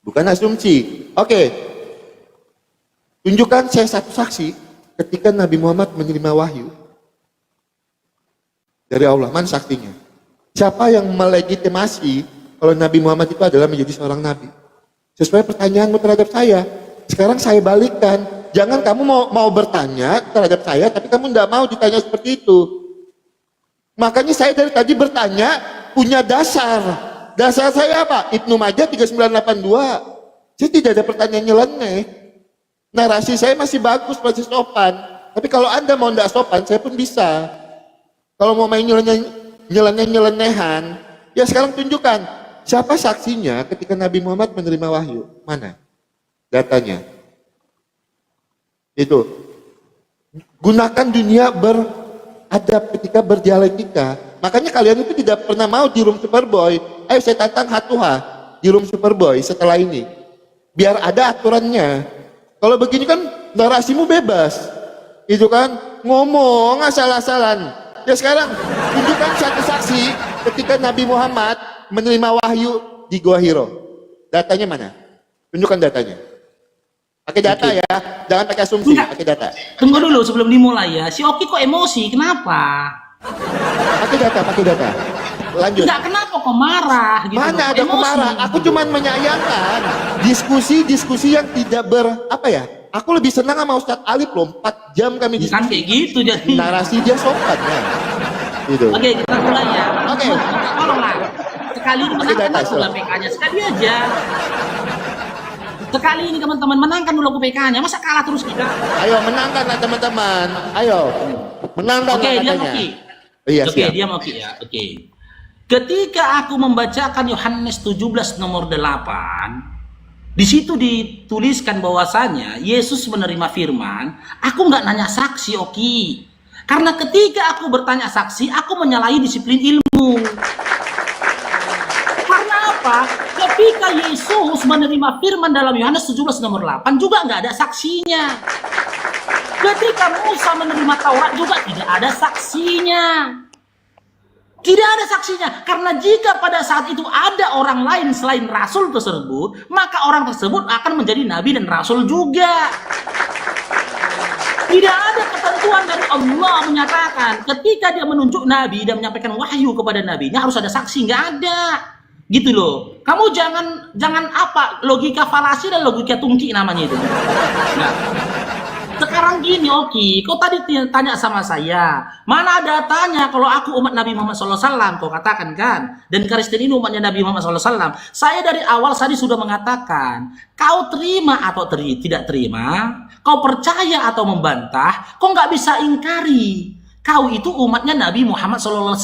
Bukan asumsi. Oke. Tunjukkan saya satu saksi ketika Nabi Muhammad menerima wahyu dari Allah. Mana saksinya? Siapa yang melegitimasi kalau Nabi Muhammad itu adalah menjadi seorang nabi? Sesuai pertanyaanmu terhadap saya. Sekarang saya balikkan. Jangan kamu mau bertanya terhadap saya, tapi kamu tidak mau ditanya seperti itu. Makanya saya dari tadi bertanya, punya dasar. Dasar saya apa? Ibnu Majah 3982. Saya tidak ada pertanyaan nyeleneh. Narasi saya masih bagus, masih sopan. Tapi kalau Anda mau tidak sopan, saya pun bisa. Kalau mau main nyeleneh-nyelenehan, ya sekarang tunjukkan. Siapa saksinya ketika Nabi Muhammad menerima wahyu? Mana? Datanya. Itu. Gunakan dunia beradab ketika berdialektika. Makanya kalian itu tidak pernah mau di room Superboy. Ayo saya tantang Hatuha di room Superboy setelah ini. Biar ada aturannya. Kalau begini kan narasimu bebas. Itu kan ngomong asal-asalan. Ya sekarang tunjukkan satu saksi ketika Nabi Muhammad menerima wahyu di Gua Hiro. Datanya mana? Tunjukkan datanya. Pakai data ya, jangan pakai asumsi, pakai data. Tunggu dulu sebelum dimulai ya. Si Oki kok emosi? Kenapa? Pakai data. Lanjut. Enggak, kenapa kok marah gitu? Mana ada marah? Aku cuman menyayangkan diskusi-diskusi yang tidak apa ya? Aku lebih senang sama Ustadz Alif loh, 4 jam kami diskusi. Kan kayak gitu jadi. Narasi dia sopan ya. Gitu. Oke, kita mulai ya. Oke. Tolonglah. Sekali ini menangkan dulu PK-nya, sekali aja. Sekali ini teman-teman menangkan dulu PK-nya. Masa kalah terus kita? Ayo menangkanlah teman-teman. Ayo. Menangkan. Oke, dia Moki. Iya, Oke, dia Moki ya. Oke. Ketika aku membacakan Yohanes 17 nomor 8, di situ dituliskan bahwasanya Yesus menerima firman. Aku nggak nanya saksi, Oki. Karena ketika aku bertanya saksi, aku menyalahi disiplin ilmu. Karena apa? Ketika Yesus menerima firman dalam Yohanes 17 nomor 8 juga nggak ada saksinya. Ketika Musa menerima Taurat juga tidak ada saksinya. Tidak ada saksinya. Karena jika pada saat itu ada orang lain selain Rasul tersebut, maka orang tersebut akan menjadi Nabi dan Rasul juga. Tidak ada ketentuan dari Allah menyatakan ketika dia menunjuk Nabi dan menyampaikan wahyu kepada Nabinya harus ada saksi. Nggak ada. Gitu loh. Kamu jangan apa, logika falasi dan logika tungki namanya itu. Nah, sekarang gini, Oki, kau tadi tanya sama saya, mana datanya kalau aku umat Nabi Muhammad SAW, kau katakan kan, dan Kristen ini umatnya Nabi Muhammad SAW. Saya dari awal tadi sudah mengatakan, kau terima atau tidak terima, kau percaya atau membantah, kau nggak bisa ingkari. Kau itu umatnya Nabi Muhammad SAW.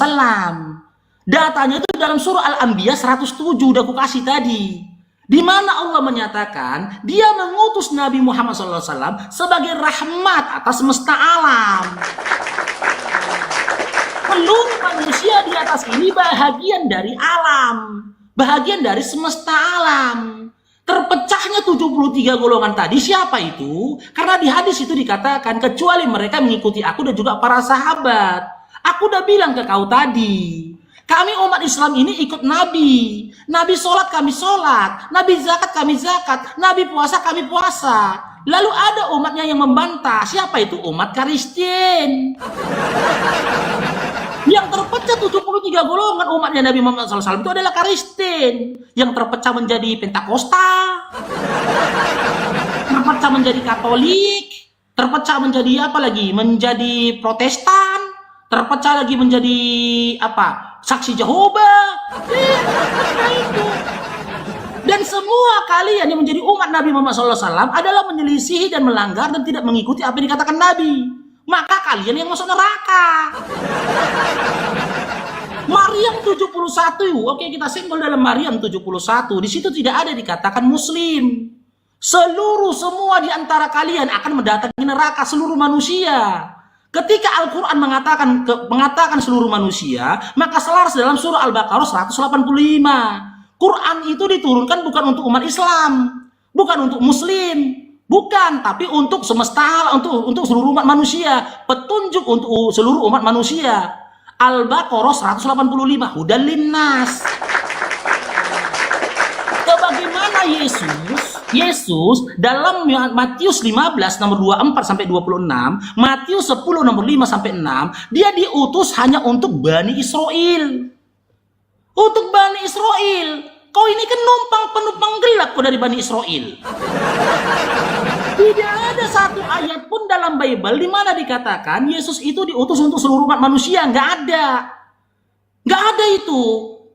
Datanya itu dalam surah Al-Anbiya 107 udah aku kasih tadi. Di mana Allah menyatakan dia mengutus Nabi Muhammad SAW sebagai rahmat atas semesta alam. Seluruh manusia di atas ini bahagian dari alam, bahagian dari semesta alam. Terpecahnya 73 golongan tadi siapa itu? Karena di hadis itu dikatakan kecuali mereka mengikuti aku dan juga para sahabat. Aku udah bilang ke kau tadi. Kami umat Islam ini ikut Nabi. Nabi sholat kami sholat. Nabi zakat kami zakat. Nabi puasa kami puasa. Lalu ada umatnya yang membantah. Siapa itu? Umat Kristen. Yang terpecah 73 golongan umatnya Nabi Muhammad SAW itu adalah Kristen yang terpecah menjadi Pentakosta, terpecah menjadi Katolik, terpecah menjadi apa lagi? Menjadi Protestan, terpecah lagi menjadi apa? Saksi Jehovah. Itu. Dan semua kalian yang menjadi umat Nabi Muhammad SAW adalah menyelisihi dan melanggar dan tidak mengikuti apa yang dikatakan Nabi. Maka kalian yang masuk neraka. Maryam 71. Oke, kita singgul dalam Maryam 71. Di situ tidak ada dikatakan muslim. Semua di antara kalian akan mendatangi neraka, seluruh manusia. Ketika Al-Quran mengatakan seluruh manusia, maka selaras dalam surah Al-Baqarah 185. Quran itu diturunkan bukan untuk umat Islam, bukan untuk muslim. Bukan, tapi untuk semesta, untuk seluruh umat manusia. Petunjuk untuk seluruh umat manusia. Al-Baqarah 185, Hudan linnas. Bagaimana Yesus dalam Matius 15 nomor 24 sampai 26, Matius 10 nomor 5 sampai 6, dia diutus hanya untuk Bani Israel. Untuk Bani Israel. Kau ini kan penumpang gelap kau dari Bani Israel. Tidak ada satu ayat pun dalam Bible di mana dikatakan Yesus itu diutus untuk seluruh umat manusia. Nggak ada. Nggak ada itu.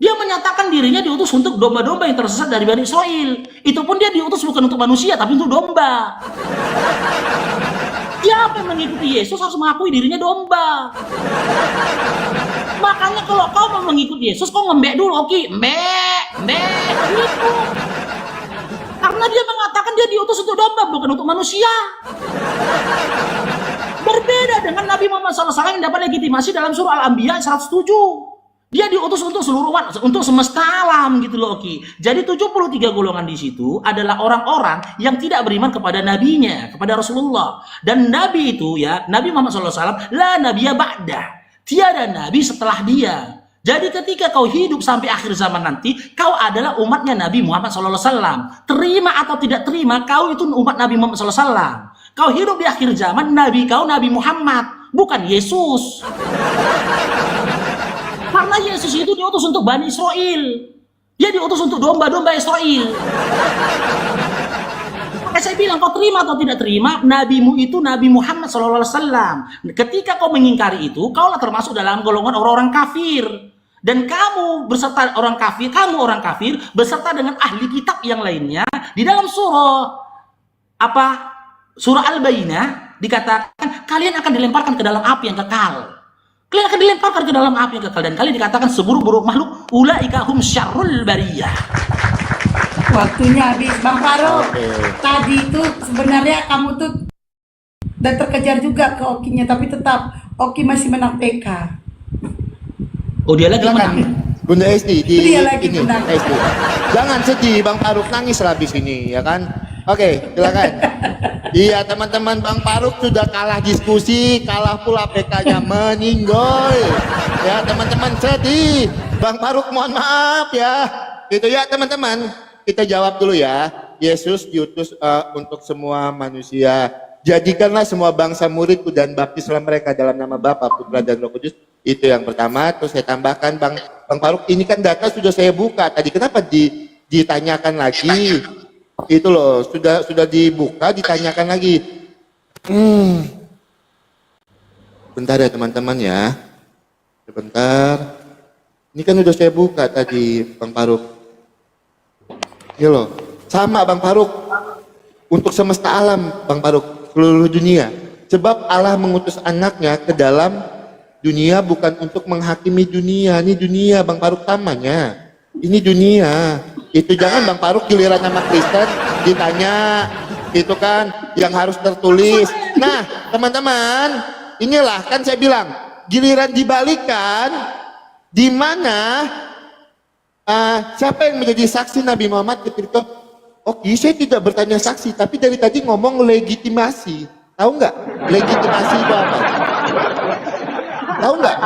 Dia menyatakan dirinya diutus untuk domba-domba yang tersesat dari Bani Israel. Itu pun dia diutus bukan untuk manusia, tapi untuk domba. Siapa yang mengikuti Yesus harus mengakui dirinya domba. Makanya kalau kau mau mengikuti Yesus, kau ngembek dulu, oke, mbek, gitu. Karena dia mengatakan dia diutus untuk domba, bukan untuk manusia. Berbeda dengan Nabi Muhammad SAW yang dapat legitimasi dalam surah Al-Anbiya 107. Dia diutus untuk seluruh umat, untuk semesta alam gitu loh, oke. Jadi 73 golongan di situ adalah orang-orang yang tidak beriman kepada nabinya, kepada Rasulullah. Dan nabi itu ya, Nabi Muhammad SAW, la nabiyya ba'dah. Tiada nabi setelah dia. Jadi ketika kau hidup sampai akhir zaman nanti, kau adalah umatnya Nabi Muhammad SAW. Terima atau tidak terima, kau itu umat Nabi Muhammad SAW. Kau hidup di akhir zaman, nabi kau Nabi Muhammad, bukan Yesus. Karena Yesus itu diutus untuk Bani Israel. Dia diutus untuk domba-domba Israel. Maka saya bilang, kau terima atau tidak terima, nabimu itu Nabi Muhammad SAW. Ketika kau mengingkari itu, kaulah termasuk dalam golongan orang-orang kafir. Dan kamu beserta orang kafir beserta dengan ahli kitab yang lainnya di dalam surah Al-Bayyinah dikatakan kalian akan dilemparkan ke dalam api yang kekal. Kalian akan dilemparkan ke dalam api yang kekal dan kalian dikatakan seburuk-buruk makhluk, ulaika hum syarrul bariyah. Waktunya habis, Bang Faro. Tadi itu sebenarnya kamu tuh udah terkejar juga ke Okinya, tapi tetap Oki masih menang PK. Oh, dia lagi Silakan, menang. Bunda Esti di Dia lagi ini. menang. Esti. Jangan sedih, Bang Faruk nangis habis ini, ya kan? Oke, silakan. Iya, teman-teman, Bang Faruk sudah kalah diskusi, kalah pula PK-nya meninggal. Ya, teman-teman sedih. Bang Faruk mohon maaf ya. Gitu ya, teman-teman. Kita jawab dulu ya. Yesus diutus untuk semua manusia. Jadikanlah semua bangsa muridku dan baptislah mereka dalam nama Bapa, Putra dan Roh Kudus. Itu yang pertama. Terus saya tambahkan, Bang Faruk, ini kan data sudah saya buka tadi. Kenapa ditanyakan lagi? Itu loh, sudah dibuka, ditanyakan lagi. Bentar ya teman-teman ya. Sebentar. Ini kan udah saya buka tadi, Bang Faruk. Ini loh, sama Bang Faruk. Untuk semesta alam, Bang Faruk, seluruh dunia. Sebab Allah mengutus anaknya ke dalam dunia bukan untuk menghakimi dunia. Ini dunia, Bang Faruk, tamanya. Ini dunia. Itu jangan Bang Faruk giliran nama Kristen ditanya, itu kan yang harus tertulis. Nah, teman-teman, inilah kan saya bilang, giliran dibalikan, di mana siapa yang menjadi saksi Nabi Muhammad ketika oke, saya tidak bertanya saksi, tapi dari tadi ngomong legitimasi. Tahu nggak? Legitimasi itu apa? Tahu nggak?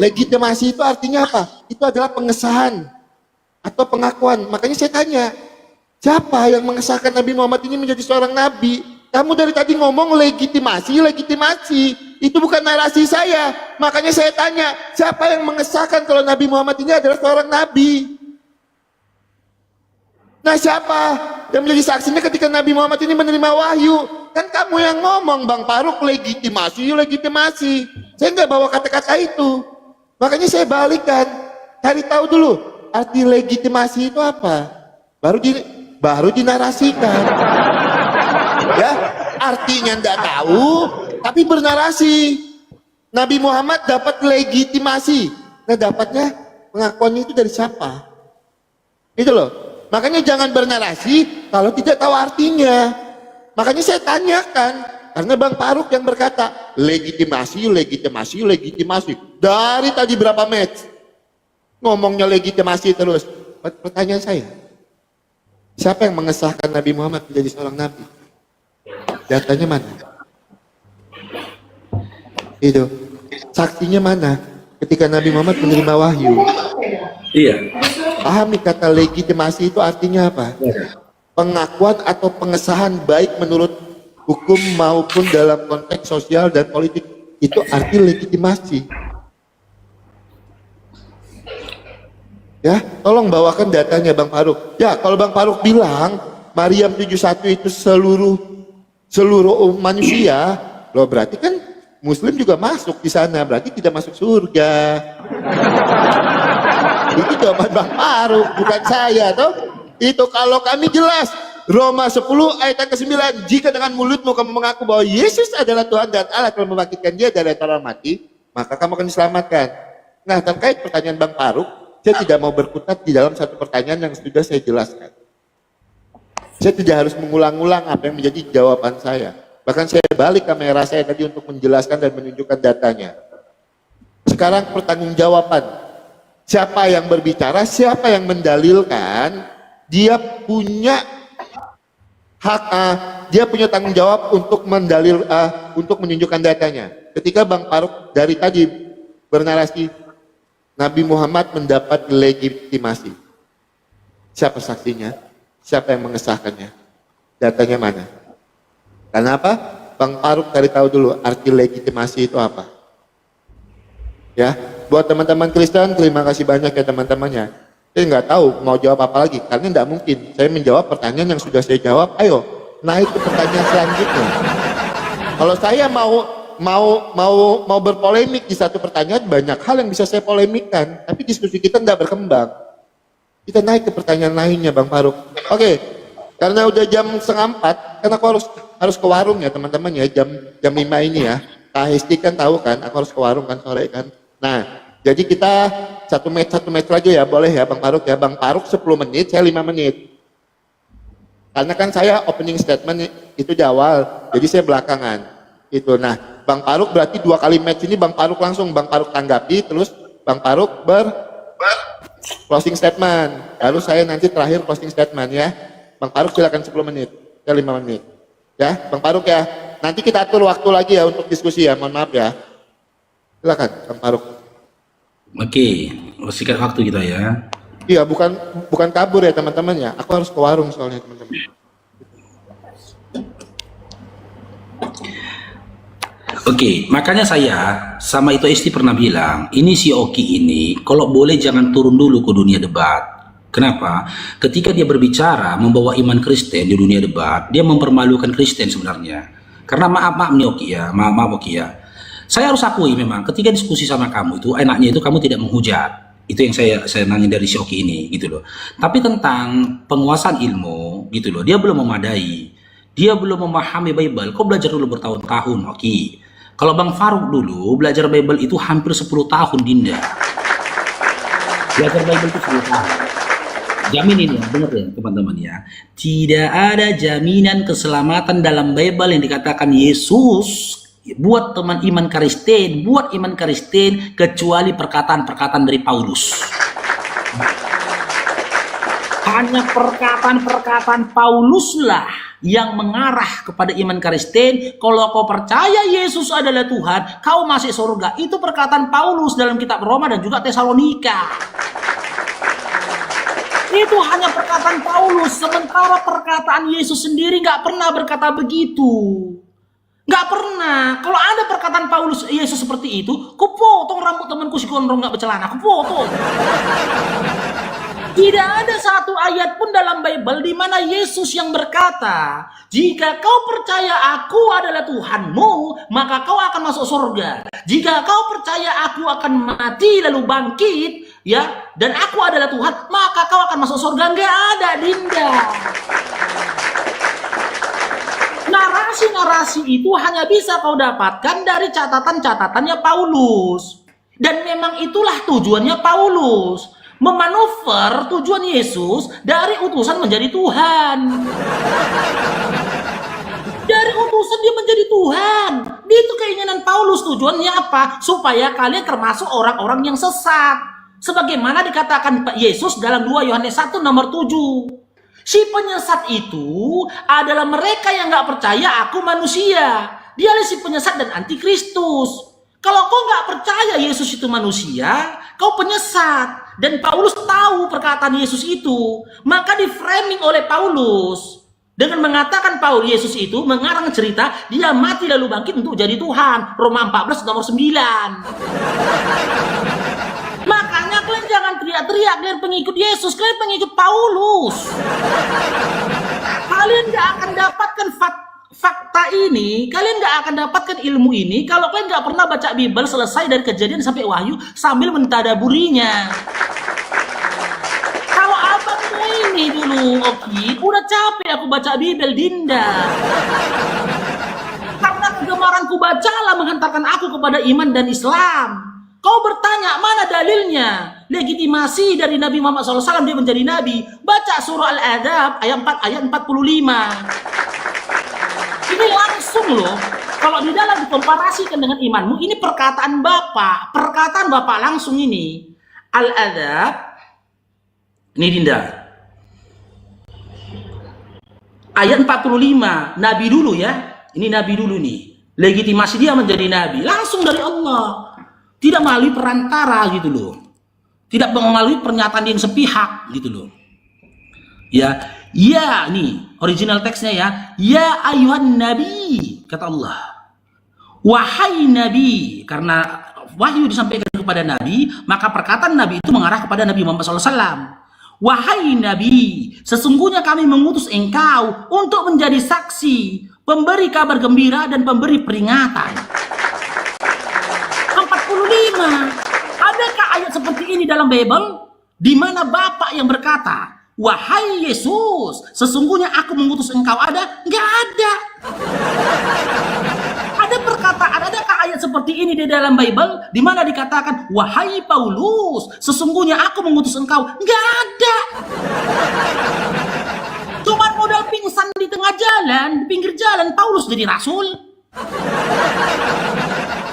Legitimasi itu artinya apa? Itu adalah pengesahan atau pengakuan. Makanya saya tanya, siapa yang mengesahkan Nabi Muhammad ini menjadi seorang nabi? Kamu dari tadi ngomong legitimasi, legitimasi. Itu bukan narasi saya. Makanya saya tanya, siapa yang mengesahkan kalau Nabi Muhammad ini adalah seorang nabi? Nah, siapa yang menjadi saksinya ketika Nabi Muhammad ini menerima wahyu? Kan kamu yang ngomong, Bang Faruk, legitimasi, legitimasi. Saya nggak bawa kata-kata itu. Makanya saya balikan. Cari tahu dulu, arti legitimasi itu apa? Baru dinarasikan. Ya, artinya nggak tahu, tapi bernarasi. Nabi Muhammad dapat legitimasi. Nah, dapatnya pengakuannya itu dari siapa? Itu loh. Makanya jangan bernarasi kalau tidak tahu artinya. Makanya saya tanyakan, karena Bang Faruk yang berkata legitimasi, legitimasi, legitimasi. Dari tadi berapa match ngomongnya legitimasi terus. Pertanyaan saya, siapa yang mengesahkan Nabi Muhammad menjadi seorang nabi? Datanya mana? Itu saksinya mana ketika Nabi Muhammad menerima wahyu? Iya. Pahami kata legitimasi itu artinya apa? Pengakuan atau pengesahan baik menurut hukum maupun dalam konteks sosial dan politik. Itu arti legitimasi. Ya, tolong bawakan datanya Bang Faruk. Ya, kalau Bang Faruk bilang Maryam 71 itu seluruh manusia, loh berarti kan Muslim juga masuk di sana, berarti tidak masuk surga. Itu jawaban Bang Faruk, bukan saya toh. Itu kalau kami jelas Roma 10 ayat yang ke-9, jika dengan mulutmu kamu mengaku bahwa Yesus adalah Tuhan dan Allah telah membangkitkan dia dari antara orang mati, maka kamu akan diselamatkan. Nah, terkait pertanyaan Bang Faruk, saya tidak mau berkutat di dalam satu pertanyaan yang sudah saya jelaskan. Saya tidak harus mengulang-ulang apa yang menjadi jawaban saya. Bahkan saya balik kamera saya tadi untuk menjelaskan dan menunjukkan datanya. Sekarang pertanggungjawaban. Siapa yang berbicara, siapa yang mendalilkan, dia punya hak, dia punya tanggung jawab untuk untuk menunjukkan datanya. Ketika Bang Faruk dari tadi bernarasi Nabi Muhammad mendapat legitimasi, siapa saksinya? Siapa yang mengesahkannya? Datanya mana? Karena apa? Bang Faruk cari tahu dulu arti legitimasi itu apa. Ya, buat teman-teman Kristen, terima kasih banyak ya teman-temannya. Saya nggak tahu mau jawab apa lagi, karena nggak mungkin saya menjawab pertanyaan yang sudah saya jawab. Ayo, naik ke pertanyaan selanjutnya. Kalau saya mau berpolemik di satu pertanyaan, banyak hal yang bisa saya polemikkan, tapi diskusi kita nggak berkembang. Kita naik ke pertanyaan lainnya, Bang Faruk. Oke, karena udah jam 3:30, kan aku harus ke warung ya teman-teman ya, jam 5 ini ya. Kak Hesti kan tahu kan, aku harus ke warung kan sore kan. Nah, jadi kita satu match aja ya, boleh ya Bang Faruk ya. Bang Faruk 10 menit, saya 5 menit. Karena kan saya opening statement itu di awal, jadi saya belakangan. Itu. Nah, Bang Faruk berarti 2 kali match ini Bang Faruk langsung, Bang Faruk tanggapi, terus Bang Faruk closing statement. Lalu saya nanti terakhir closing statement ya. Bang Faruk silakan 10 menit, saya 5 menit. Ya, Bang Faruk ya. Nanti kita atur waktu lagi ya untuk diskusi ya, mohon maaf ya. Silakan, Bang Faruk. Oke, sikat waktu kita ya. Iya, bukan kabur ya teman-teman ya. Aku harus ke warung soalnya teman-teman. Oke, makanya saya sama itu Esti pernah bilang, ini si Oki ini kalau boleh jangan turun dulu ke dunia debat. Kenapa? Ketika dia berbicara membawa iman Kristen di dunia debat, dia mempermalukan Kristen sebenarnya. Karena maaf nih Oki ya, maaf Oki ya. Saya harus akui memang ketika diskusi sama kamu itu enaknya itu kamu tidak menghujat. Itu yang saya nanya dari si Oki ini gitu loh. Tapi tentang penguasaan ilmu gitu loh, dia belum memadai. Dia belum memahami Bible. Kau belajar dulu bertahun-tahun, Oki. Kalau Bang Faruk dulu belajar Bible itu hampir 10 tahun, Dinda. Belajar Bible itu 10 tahun. Jaminin ya, bener ya teman-teman ya. Tidak ada jaminan keselamatan dalam Bible yang dikatakan Yesus buat teman iman Kristen, buat iman Kristen kecuali perkataan-perkataan dari Paulus. Hanya perkataan-perkataan Paulus lah yang mengarah kepada iman Kristen. Kalau kau percaya Yesus adalah Tuhan, kau masuk surga. Itu perkataan Paulus dalam kitab Roma dan juga Tesalonika. Itu hanya perkataan Paulus, sementara perkataan Yesus sendiri nggak pernah berkata begitu. Nggak pernah. Kalau ada perkataan Paulus Yesus seperti itu, kupotong rambut temanku si gondrong nggak bercelana, kupotong. Tidak ada satu ayat pun dalam Bible di mana Yesus yang berkata, jika kau percaya aku adalah Tuhanmu, maka kau akan masuk surga. Jika kau percaya aku akan mati lalu bangkit, ya, dan aku adalah Tuhan, maka kau akan masuk surga. Nggak ada, Dinda. Narasi-narasi itu hanya bisa kau dapatkan dari catatan-catatannya Paulus. Dan memang itulah tujuannya Paulus. Memanuver tujuan Yesus dari utusan menjadi Tuhan. Dari utusan dia menjadi Tuhan. Itu keinginan Paulus. Tujuannya apa? Supaya kalian termasuk orang-orang yang sesat. Sebagaimana dikatakan Yesus dalam 2 Yohanes 1 nomor 7. Si penyesat itu adalah mereka yang gak percaya aku manusia. Dialah si penyesat dan antikristus. Kalau kau gak percaya Yesus itu manusia, kau penyesat. Dan Paulus tahu perkataan Yesus itu. Maka di-framing oleh Paulus. Dengan mengatakan Paulus Yesus itu mengarang cerita dia mati lalu bangkit untuk jadi Tuhan. Roma 14 nomor 9. Makanya kalian jangan teriak-teriak kalian pengikut Yesus, kalian pengikut Paulus. Kalian gak akan dapatkan fakta ini, kalian gak akan dapatkan ilmu ini kalau kalian gak pernah baca Bible selesai dari Kejadian sampai Wahyu sambil mentadaburinya. Kalau abang ini dulu, Oki, udah capek aku baca Bible, Dinda. Karena kegemaranku bacalah menghantarkan aku kepada iman dan Islam. Kau bertanya, mana dalilnya? Legitimasi dari Nabi Muhammad SAW dia menjadi Nabi. Baca surah Al-Adab ayat 45. Ini langsung loh. Kalau di dalam dikomparasikan dengan imanmu, ini perkataan Bapak. Perkataan Bapak langsung ini. Al-Adab. Ini Dinda. Ayat 45. Nabi dulu ya. Ini Nabi dulu nih. Legitimasi dia menjadi Nabi. Langsung dari Allah. Tidak melalui perantara gitu loh. Tidak melalui pernyataan yang sepihak gitu loh. Ya, ya nih original teksnya ya. Ya ayuhan nabi, kata Allah. Wahai nabi, karena wahyu disampaikan kepada nabi, maka perkataan nabi itu mengarah kepada Nabi Muhammad SAW. Wahai nabi, sesungguhnya kami mengutus engkau untuk menjadi saksi, pemberi kabar gembira dan pemberi peringatan. 45. Adakah ayat seperti ini dalam Bible? Di mana Bapak yang berkata, wahai Yesus, sesungguhnya aku mengutus engkau, ada? Nggak ada. Ada perkataan, adakah ayat seperti ini di dalam Bible? Di mana dikatakan, wahai Paulus, sesungguhnya aku mengutus engkau? Nggak ada. Cuma modal pingsan di tengah jalan, di pinggir jalan, Paulus jadi rasul.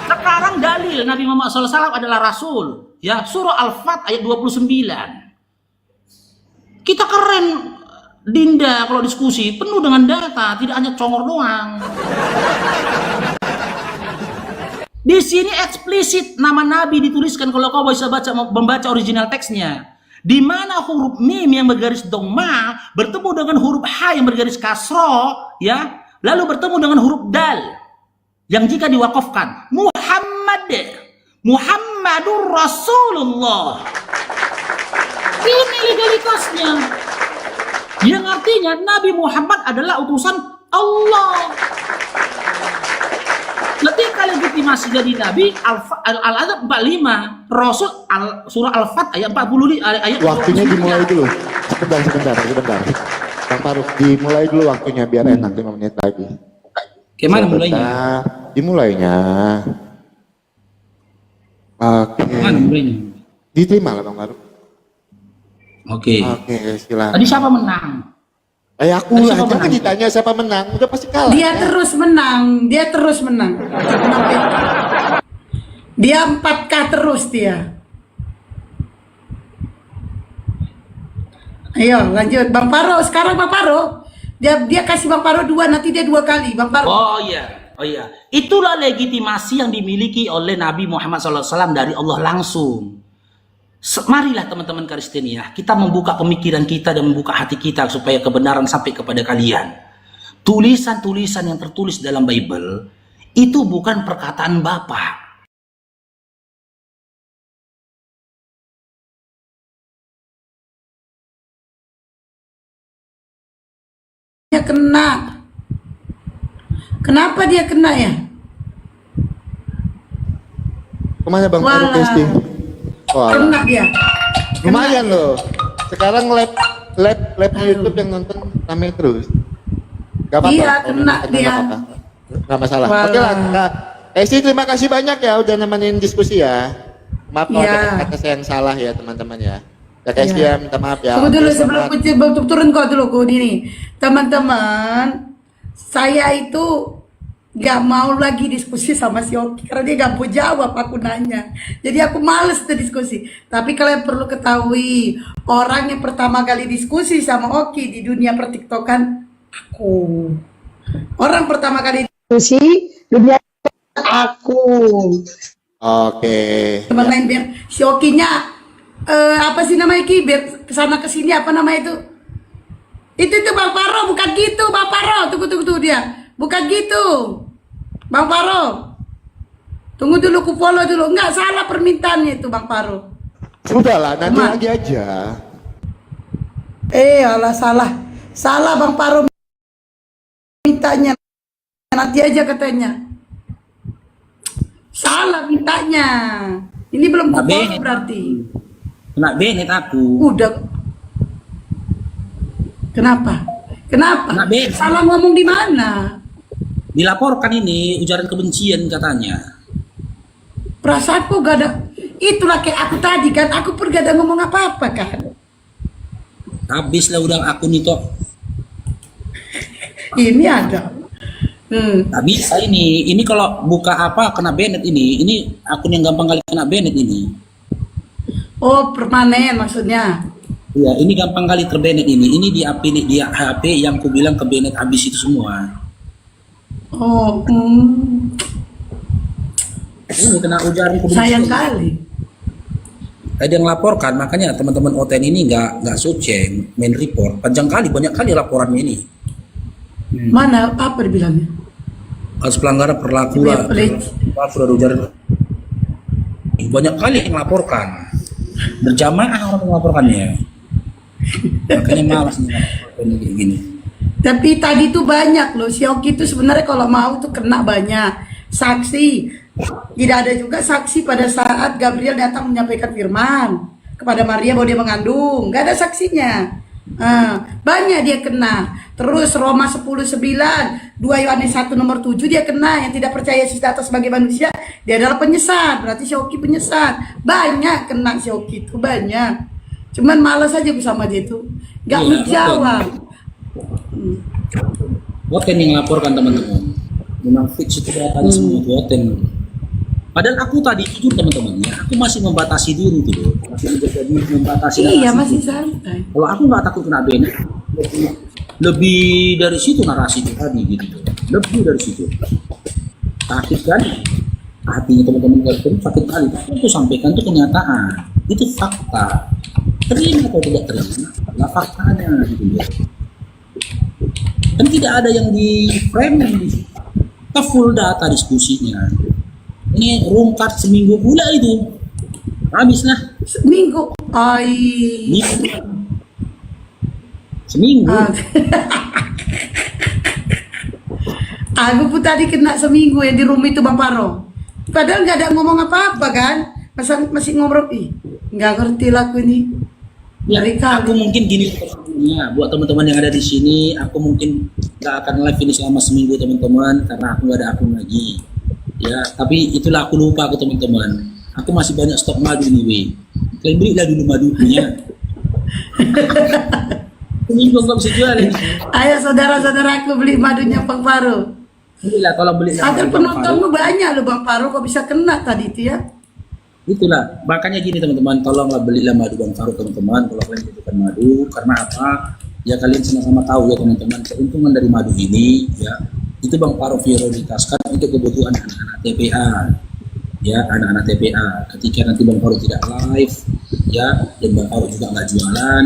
Sekarang dalil Nabi Muhammad SAW adalah Rasul. Ya, surah Al-Fat ayat 29. Kita keren, Dinda, kalau diskusi penuh dengan data, tidak hanya congor doang. Di sini eksplisit nama Nabi dituliskan kalau kau bisa membaca original teksnya. Di mana huruf mim yang bergaris dhamma bertemu dengan huruf ha yang bergaris kasro, ya, lalu bertemu dengan huruf dal yang jika diwakafkan Muhammadur Rasulullah. Ini legalitasnya. Yang artinya Nabi Muhammad adalah utusan Allah. Ketika legitimasi jadi Nabi, Al-Adab 45, Rasul surah Al-Fat ayat 40 ayat. Waktunya dimulai dulu. Sebentar. Bang Faruk, dimulai dulu waktunya biar enak 5 menit lagi. Gimana mulainya? Dimulainya. Oke. Gimana mulainya? Diterima lah Bang Faruk. Oke, silakan. Tadi siapa menang? Aku lah, jangan ditanya siapa menang, udah pasti kalah. Dia terus menang. Dia 4K terus dia. Ayo lanjut Bang Paro. Sekarang Bang Paro. Dia kasih Bang Paro 2, nanti dia 2 kali Bang Paro. Oh iya. Itulah legitimasi yang dimiliki oleh Nabi Muhammad SAW dari Allah langsung. Marilah teman-teman Kristen ya, kita membuka pemikiran kita dan membuka hati kita supaya kebenaran sampai kepada kalian. Tulisan-tulisan yang tertulis dalam Bible itu bukan perkataan Bapa. Dia kena. Kenapa dia kena ya? Kemana Bang Farouk Walah. Kristi? Wah, Kena dia. lumayan loh. Sekarang live YouTube yang nonton rame terus. Gak apa-apa. Iya, kalau kena nonton, dia. Gak apa-apa. Gak masalah. Walah. Oke lah. Kak Esi, terima kasih banyak ya udah nemenin diskusi ya. Maaf kalau Iya. ada kata saya yang salah ya teman-teman ya. Kak Esi Iya. ya, minta maaf ya. Tunggu dulu Oke, sebelum selamat. untuk turun kau dulu kau ini. Teman-teman, saya itu gak mau lagi diskusi sama si Oki karena dia gak mau jawab aku nanya. Jadi aku males tuh diskusi. Tapi kalian perlu ketahui, orang yang pertama kali diskusi sama Oki di dunia pertiktokan aku. Orang pertama kali diskusi dunia aku. Oke. Teman lain biar si Okinya apa sih namanya Ki, biar kesana kesini apa namanya itu Bang Faro, bukan gitu Bang Faro, tunggu dia, bukan gitu Bang Faro, tunggu dulu, ku follow dulu, nggak salah permintaannya itu Bang Faro. Sudahlah, nanti Teman. lagi aja. Alah salah Bang Faro mintanya, nanti aja katanya, salah mintanya, ini belum ku Tapi- follow berarti. Kena Bennett aku. Udah. Kenapa? Kena Bennett. Salah ngomong di mana? Dilaporkan ini ujaran kebencian katanya. Perasaanku gak ada. Itulah kayak aku tadi kan. Aku pun gak ada ngomong apa-apa kan. Habis lah udah akun itu. Ini ada. Nggak bisa ini. Ini kalau buka apa kena Bennett ini. Ini akun yang gampang kali kena Bennett ini. Oh, permanen maksudnya. Ya, ini gampang kali terbenet ini. Ini di HP yang ku bilang ke Bennett habis itu semua. Oh, Ini kena ujaran kebencian. sayang kali. Ada yang laporkan, makanya teman-teman OTN ini nggak suci main report. Panjang kali, banyak kali laporannya ini. Mana apa dibilangnya? Kasus pelanggaran perlakuan, sudah ujaran. Banyak kali yang laporkan. Berjamaah orang melaporkannya. Makanya malas nih laporan kayak gini. Tapi tadi tuh banyak loh. Si Oki itu sebenarnya kalau mau tuh kena banyak saksi. Tidak ada juga saksi pada saat Gabriel datang menyampaikan firman kepada Maria bahwa dia mengandung. Gak ada saksinya. Banyak dia kena. Terus Roma 10:9, 2 Yohanes 1 nomor 7 dia kena. Yang tidak percaya Yesus datang sebagai manusia, dia adalah penyesat. Berarti si Oki penyesat. Banyak kena si Oki itu, banyak. Cuman malas aja bersama dia itu. Gak Iya, menjawab. OTN yang laporkan teman-teman. Memang fix itu datanya semua itu OTN. Padahal aku tadi jujur teman-teman ya, aku masih membatasi diri tuh, masih menjaga diri, membatasi. Iya, narasi masih tuh. santai. Kalau aku nggak takut kena Bennett, lebih dari situ narasi itu tadi gitu tuh. Lebih dari situ. Sakit kan? Hatinya teman-teman kalian sakit kali. Tapi aku sampaikan itu kenyataan, itu fakta. Terima atau tidak terima, lah faktanya gitu ya. Dan tidak ada yang di framing di situ. Kita full data diskusinya. Ini rungkat seminggu pula itu. Habis lah. Seminggu. Seminggu. Aku pun tadi kena seminggu yang di rumah itu Bang Paro. Padahal nggak ada ngomong apa-apa kan. Masih ngobrol. Nggak ngerti lah aku ini. Ya, Dari aku kali. mungkin gini ya, buat teman-teman yang ada di sini, aku mungkin nggak akan live ini selama seminggu teman-teman karena aku nggak ada akun lagi. Ya, tapi itulah aku lupa ke teman-teman. Aku masih banyak stok madu nih, weh. Kalian belilah dulu madunya. Seminggu nggak bisa jual ini. Ayo saudara-saudaraku beli madunya Bang Paro. Belilah, kalau beli. Agar penontonmu banyak loh Bang Paro. Kok bisa kena tadi itu ya? Itulah, makanya gini teman-teman, tolonglah belilah madu Bang Farouk teman-teman. Kalau kalian butuhkan madu, karena apa? Ya kalian sama-sama tahu ya teman-teman, keuntungan dari madu ini ya itu Bang Farouk prioritaskan untuk kebutuhan anak-anak TPA, ya anak-anak TPA. Ketika nanti Bang Farouk tidak live, ya, dan Bang Faruk juga nggak jualan,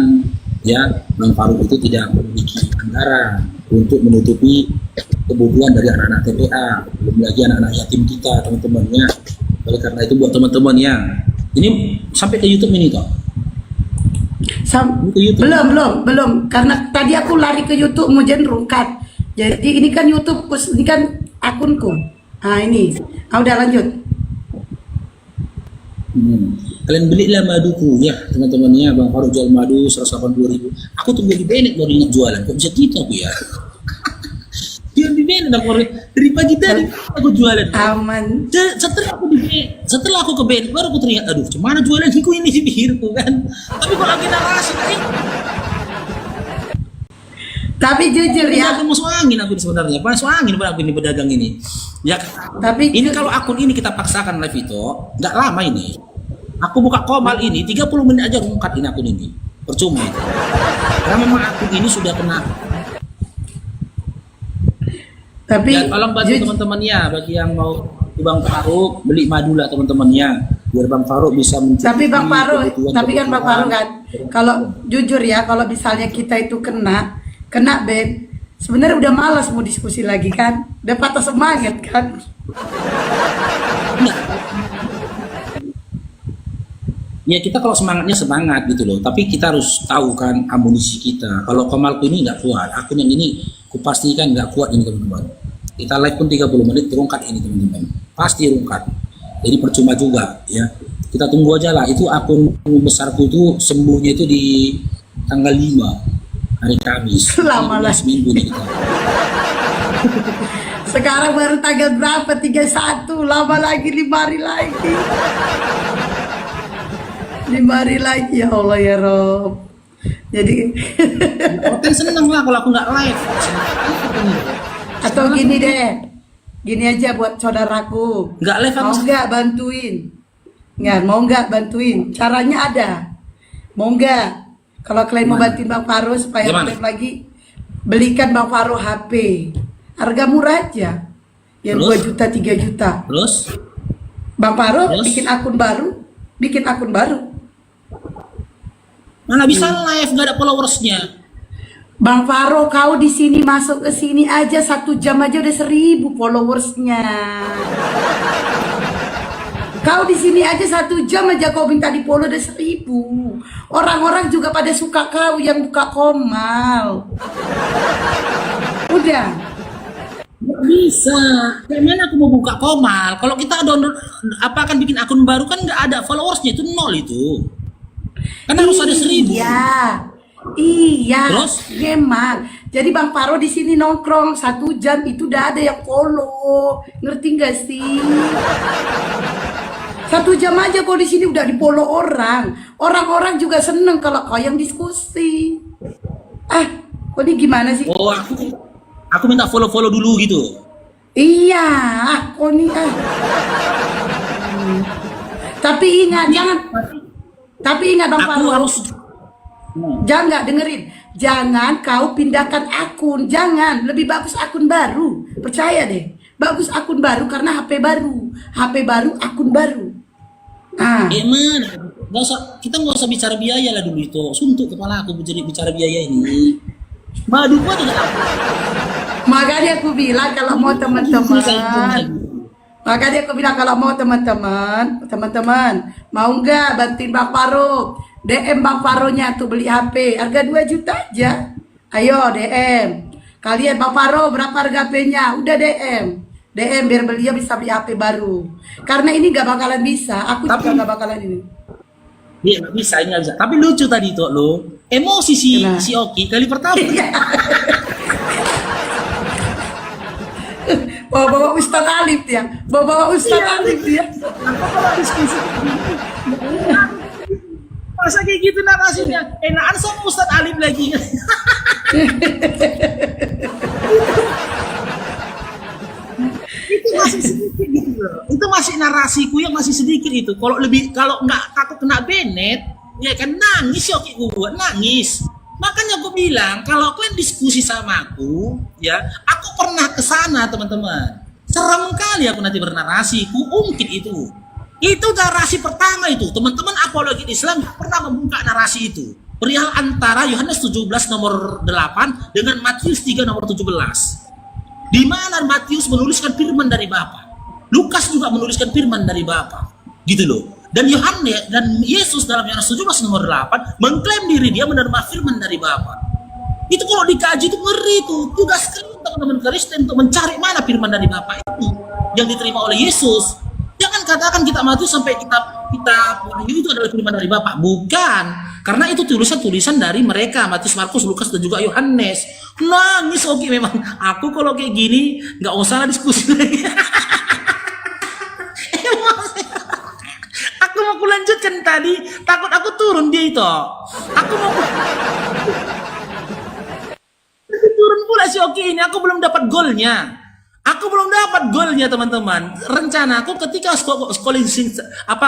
ya. Bang Faruk itu tidak memiliki anggaran untuk menutupi kebutuhan dari anak-anak TPA, belum lagi anak-anak yatim kita, teman-temannya. Oleh karena itu buat teman-teman yang ini sampai ke YouTube ini toh. Ini ke YouTube. Belum, karena tadi aku lari ke YouTube mau rungkat. Jadi ini kan YouTube, ini kan akunku. Ah ini, udah lanjut. Kalian belilah maduku ya teman-temannya. Bang Faruk jual madu 180.000. Aku tunggu di Bennett baru ingat jualan. Kok bisa gitu aku ya? Dia di Bennett aku dari pagi tadi aku jualan. Aman. Setelah aku ke Bennett baru aku teringat, aduh gimana jualan ini di pikirku kan. Tapi kalau lagi narasi Tapi jujur ya. Aku masuk angin aku sebenarnya. Masuk angin aku ini pedagang ini. Ya. Tapi ini kalau akun ini kita paksakan live itu nggak lama ini. Aku buka Komal ini 30 menit aja ngangkat ini akun ini. Percuma itu. Karena memang akun ini sudah kena. Tapi Ya, tolong bantu teman-temannya bagi yang mau ke Bang Faruk beli madu lah teman-temannya biar Bang Faruk bisa mencukupi. Tapi Bang Faruk, tapi kan Bang Faruk kan, kebutuhan. kalau jujur ya, kalau misalnya kita itu kena band, sebenarnya udah malas mau diskusi lagi kan, udah patah semangat kan. Ya kita kalau semangatnya semangat gitu loh, tapi kita harus tahu kan amunisi kita. Kalau Komalku ini nggak kuat, akun yang ini kupastikan nggak kuat ini teman-teman. Kita live pun 30 menit terungkat ini teman-teman, pasti rungkat. Jadi percuma juga ya. Kita tunggu aja lah. Itu akun besarku itu sembuhnya itu di tanggal 5 hari Kamis. Lama lah. Seminggu nih kita. Sekarang baru tanggal berapa? 31, lama lagi 5 hari lagi. 5 hari lagi ya Allah ya Rob. Jadi Orang seneng lah kalau aku nggak live. atau gini deh, gini aja buat saudaraku. Nggak live Mau aku. nggak bantuin? Mau nggak bantuin? Caranya ada. Mau nggak? Kalau kalian mau bantuin Bang Faruk supaya Gimana? live lagi, belikan Bang Faruk HP. Harga murah aja. Yang Terus? 2 juta, 3 juta. Terus Bang Faruk Terus? bikin akun baru. mana bisa live nggak ada followersnya? Bang Faruk, kau di sini masuk ke sini aja 1 jam aja udah 1000 followersnya. Kau di sini aja 1 jam aja kau minta di follow udah 1000. Orang-orang juga pada suka kau yang buka Komal. Udah. Nggak bisa. Kayak mana aku mau buka Komal? Kalau kita download apa akan bikin akun baru kan nggak ada followersnya itu 0 itu. Kan harus ada 1000. Iya, Terus? memang. Jadi Bang Faruk di sini nongkrong 1 jam itu udah ada yang follow, ngerti nggak sih? 1 jam aja kau di sini udah di follow orang. Orang-orang juga seneng kalau kau yang diskusi. Kau ini gimana sih? Oh aku minta follow dulu gitu. Iya, kau ini Tapi ingat, Bang Aku Faruk. harus. Jangan nggak dengerin. Jangan kau pindahkan akun. Jangan. Lebih bagus akun baru. Percaya deh. Bagus akun baru karena HP baru. HP baru, akun baru. Man, kita nggak usah bicara biaya lah dulu itu. Suntuk kepala aku bicara biaya ini. Madu gua tidak. Makanya aku bilang kalau mau teman-teman. Teman-teman, mau nggak bantuin Bang Faruk? DM Bang Faruknya tuh beli HP, harga 2 juta aja. Ayo DM. Kalian Bang Faruk berapa harga HP-nya? Udah DM biar beliau bisa beli HP baru. Karena ini gak bakalan bisa, aku juga gak bakalan ini. Iya nggak bisa ini nggak bisa. Tapi lucu tadi tuh lo. Emosi si Oki kali pertama. Bawa Ustaz Alif dia. Bawa Ustaz Alif dia. Masa kayak gitu narasinya? Enakan sama Ustadz Alim lagi. Itu masih sedikit gitu loh. Itu masih narasiku yang masih sedikit itu. Kalau nggak takut kena Bennett, ya kan nangis ya gue nangis. Makanya gue bilang kalau kalian diskusi sama aku, ya aku pernah ke sana teman-teman. Serem kali aku nanti bernarasi, ku ungkit itu. Itu narasi pertama itu. Teman-teman apologi Islam nggak pernah membuka narasi itu. Perihal antara Yohanes 17 nomor 8 dengan Matius 3 nomor 17. Di mana Matius menuliskan firman dari Bapa. Lukas juga menuliskan firman dari Bapa. Gitu loh. Dan Yohanes dan Yesus dalam Yohanes 17 nomor 8 mengklaim diri dia menerima firman dari Bapa. Itu kalau dikaji itu ngeri itu. Tugas teman-teman Kristen untuk mencari mana firman dari Bapa itu yang diterima oleh Yesus. Jangan katakan kita mati sampai kita wahyu itu adalah firman dari Bapa. Bukan. Karena itu tulisan-tulisan dari mereka, Matius, Markus, Lukas, dan juga Yohanes. Nangis oke memang. Aku kalau kayak gini nggak usah diskusi lagi. Aku mau kulanjutkan tadi, takut aku turun dia itu. Aku mau turun pula si Oki ini, aku belum dapat golnya. Aku belum dapat golnya teman-teman. Rencana aku ketika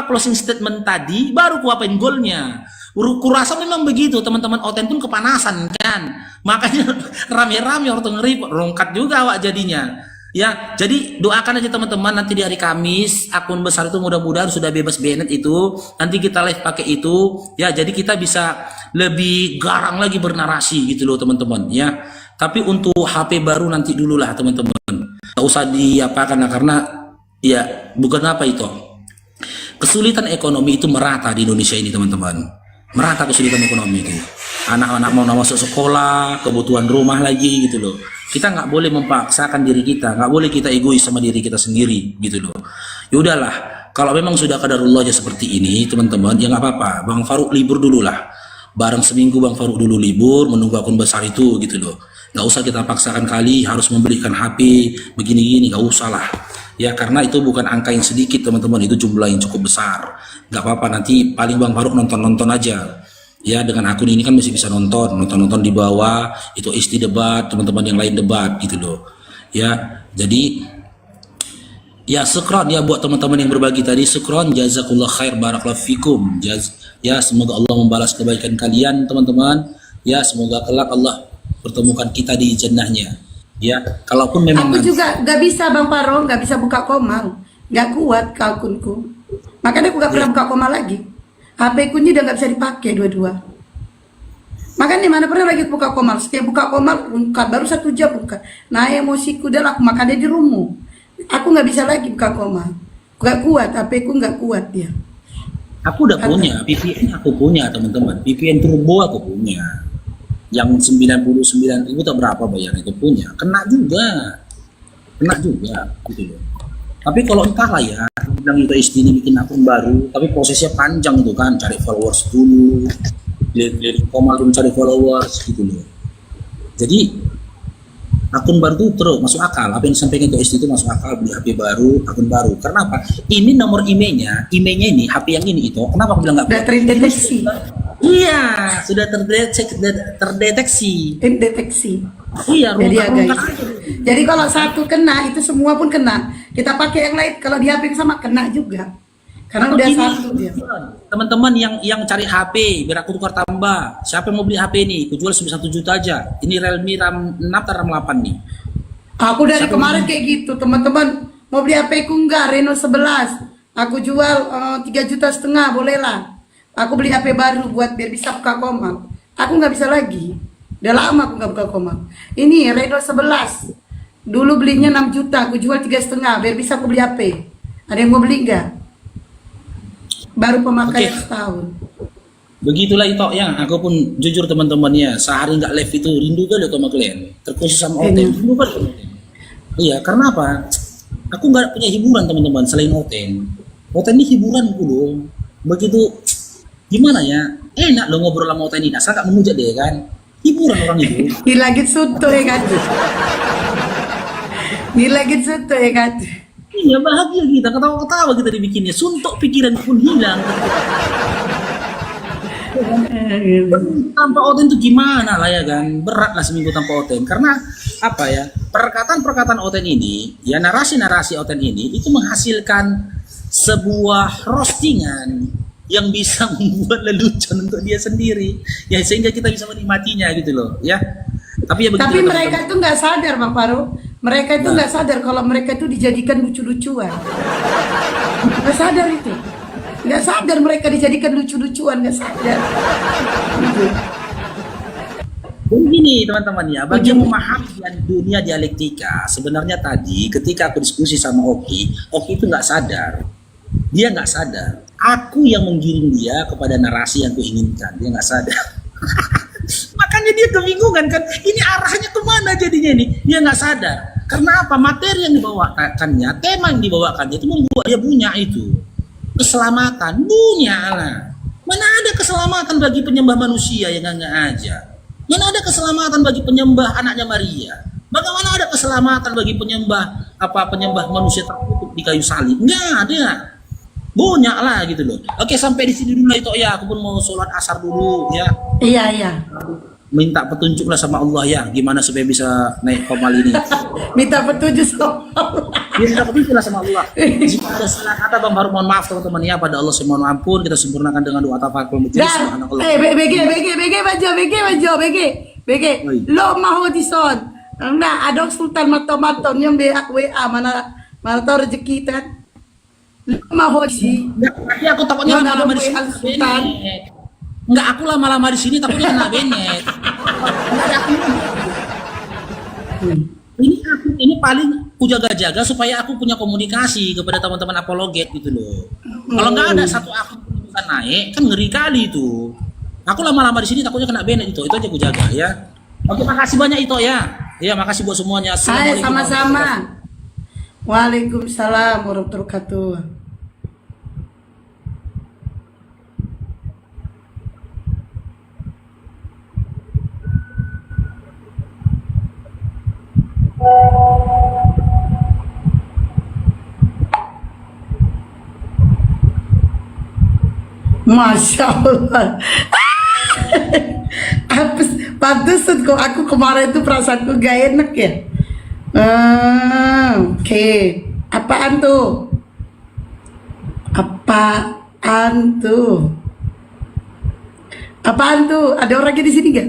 closing statement tadi baru kuapain golnya. Kurasa memang begitu teman-teman. Oten pun kepanasan kan. Makanya rame-rame orang ngeri rongkat juga awak jadinya. Ya, jadi doakan aja teman-teman nanti di hari Kamis akun besar itu mudah-mudahan sudah bebas banned itu. Nanti kita live pakai itu. Ya, jadi kita bisa lebih garang lagi bernarasi gitu loh teman-teman ya. Tapi untuk HP baru nanti dulu lah teman-teman. Nggak usah diapakan karena ya bukan apa itu. Kesulitan ekonomi itu merata di Indonesia ini teman-teman. Merata kesulitan ekonomi itu. Anak-anak mau masuk sekolah, kebutuhan rumah lagi gitu loh. Kita nggak boleh memaksakan diri kita, nggak boleh kita egois sama diri kita sendiri gitu loh. Ya udahlah, kalau memang sudah qadarullah aja seperti ini teman-teman, ya nggak apa-apa. Bang Faruk libur dulu lah. Bareng seminggu Bang Faruk dulu libur, menunggu akun besar itu gitu loh. Nggak usah kita paksakan kali harus membelikan HP begini-gini, nggak usah lah ya, karena itu bukan angka yang sedikit teman-teman, itu jumlah yang cukup besar. Nggak apa-apa, nanti paling Bang Faruk nonton-nonton aja ya, dengan akun ini kan masih bisa nonton di bawah itu isti debat, teman-teman yang lain debat gitu loh ya. Jadi ya syukron ya buat teman-teman yang berbagi tadi, syukron, jazakallah khair, barakallahu fikum ya, semoga Allah membalas kebaikan kalian teman-teman ya, semoga kelak Allah pertemukan kita di jannahnya ya. Kalaupun memang aku juga gak bisa Bang Paro, gak bisa buka komal, gak kuat ke akunku, makanya aku gak pernah buka komal lagi. HP ku ini udah gak bisa dipakai dua-dua, makanya mana pernah lagi buka komal. Setiap buka komal buka, baru 1 jam buka, nah emosiku udah lah, makanya di rumah aku gak bisa lagi buka komal, gak kuat, HP ku gak kuat dia. Aku udah punya VPN, aku punya teman-teman, VPN Turbo aku punya yang 99.000 atau berapa bayar itu punya, kena juga gitu loh. Tapi kalau entahlah ya, bilang itu istri ini bikin akun baru, tapi prosesnya panjang itu kan, cari followers dulu, lihat komal dulu cari followers gitu loh. Jadi akun baru itu terus masuk akal, apa yang disampaikan itu istri itu masuk akal, beli HP baru, akun baru. Karena apa? Ini nomor emailnya ini HP yang ini itu, kenapa aku bilang nggak? Udah terdeteksi. Iya, sudah terdeteksi. Iya, jadi kalau satu kena itu semua pun kena. Kita pakai yang lain, kalau di HP sama kena juga. Karena udah satu dia. Teman-teman yang cari HP, biar aku tukar tambah. Siapa yang mau beli HP ini? Aku jual 1 juta aja. Ini Realme RAM 6 atau RAM 8 nih. Aku dari kemarin kayak gitu, teman-teman. Mau beli HP ku enggak, Reno 11. Aku jual 3,5 juta, boleh lah. Aku beli HP baru buat biar bisa buka komal. Aku nggak bisa lagi. Udah lama aku nggak buka komal. Ini Reno 11. Dulu belinya 6 juta, aku jual 3,5 biar bisa aku beli HP. Ada yang mau beli nggak? Baru pemakaian setahun. Begitulah itu ya. Aku pun jujur teman-temannya, sehari nggak live itu rindu kali sama kalian. Terkhusus sama Oten, rindu kali. Iya, karena apa? Aku nggak punya hiburan teman-teman selain Oten. Oten ini hiburan aku loh. Begitu gimana ya? Enak lo ngobrol sama Oten ini. Asal gak memuja deh kan. Hiburan orang itu. Dilagit soto ya kan? Dilagit soto ya kan? Iya, bahagia kita, ketawa-ketawa kita dibikinnya. Suntuk pikiran pun hilang. Tanpa Oten itu gimana lah ya kan? Berat lah seminggu tanpa Oten. Karena apa ya? Perkataan-perkataan Oten ini, ya narasi-narasi Oten ini itu menghasilkan sebuah roastingan yang bisa membuat lelucon untuk dia sendiri, ya sehingga kita bisa menikmatinya gitu loh ya. Tapi mereka itu nggak sadar Bang Faru, mereka itu nggak sadar kalau mereka itu dijadikan lucu-lucuan, nggak sadar itu. Nggak sadar mereka dijadikan lucu-lucuan, nggak sadar. Begini teman-teman ya, bagi yang memahami dunia dialektika, sebenarnya tadi ketika aku diskusi sama Oki itu nggak sadar. Dia nggak sadar. Aku yang menggiring dia kepada narasi yang kuinginkan. Dia nggak sadar. Makanya dia kebingungan kan. Ini arahnya kemana jadinya ini? Dia nggak sadar. Karena apa? Materi yang dibawakannya, tema yang dibawakannya itu membuat dia punya itu. Keselamatan. Punya lah. Mana ada keselamatan bagi penyembah manusia yang nggak aja? Mana ada keselamatan bagi penyembah anaknya Maria? Bagaimana ada keselamatan bagi penyembah manusia tertutup di kayu salib? Nggak ada. Banyak lah gitu loh. Oke, sampai di sini dulu lah itu ya. Aku pun mau sholat asar dulu ya. Iya. Minta petunjuk lah sama Allah ya. Gimana supaya bisa naik komal ini. Minta petunjuk sama Allah. Minta petunjuk lah sama Allah. Jika ada salah kata Bang Farouk mohon maaf teman-teman ya. Pada Allah saya mohon ampun. Kita sempurnakan dengan doa tafakkur majelis. BG. Lo mau dison. Nah, ada Sultan Maton yang WA mana tahu rezeki kan. Mau sih. Tapi aku takutnya lama-lama di sini. Enggak, aku lama-lama di sini takutnya kena benet. Ini paling ku jaga-jaga supaya aku punya komunikasi kepada teman-teman apologet gitu loh. Kalau nggak ada satu akun bisa naik, kan ngeri kali itu. Aku lama-lama di sini takutnya kena benet itu aja ku jaga ya. Oke, makasih banyak itu ya. Ya, makasih buat semuanya. Hai, sama-sama. Waalaikumsalam warahmatullahi wabarakatuh. Masya Allah. Pantesan kok aku kemarin tuh perasaanku gak enak ya. Oke. Apaan tuh? Ada orangnya di sini gak?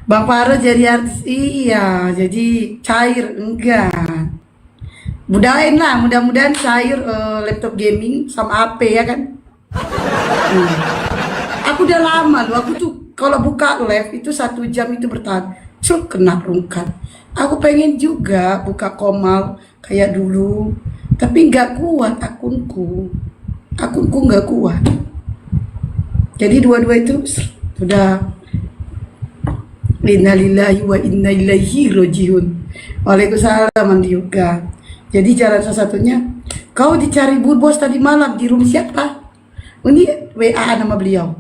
Bang Farouk jadi artis, iya, jadi cair enggak. Mudah-mudahan cair laptop gaming sama HP ya kan. Aku udah lama loh, aku tuh kalau buka live itu 1 jam itu bertahan, kena rungkat. Aku pengen juga buka komal kayak dulu, tapi nggak kuat akunku nggak kuat. Jadi dua-dua itu sudah. Innalillahi wa inna ilaihi rajiun. Waalaikumsalam Andi Yoga. Jadi jalan salah satunya, kau dicari Bu Bos tadi malam di room siapa? Ini WA nama beliau.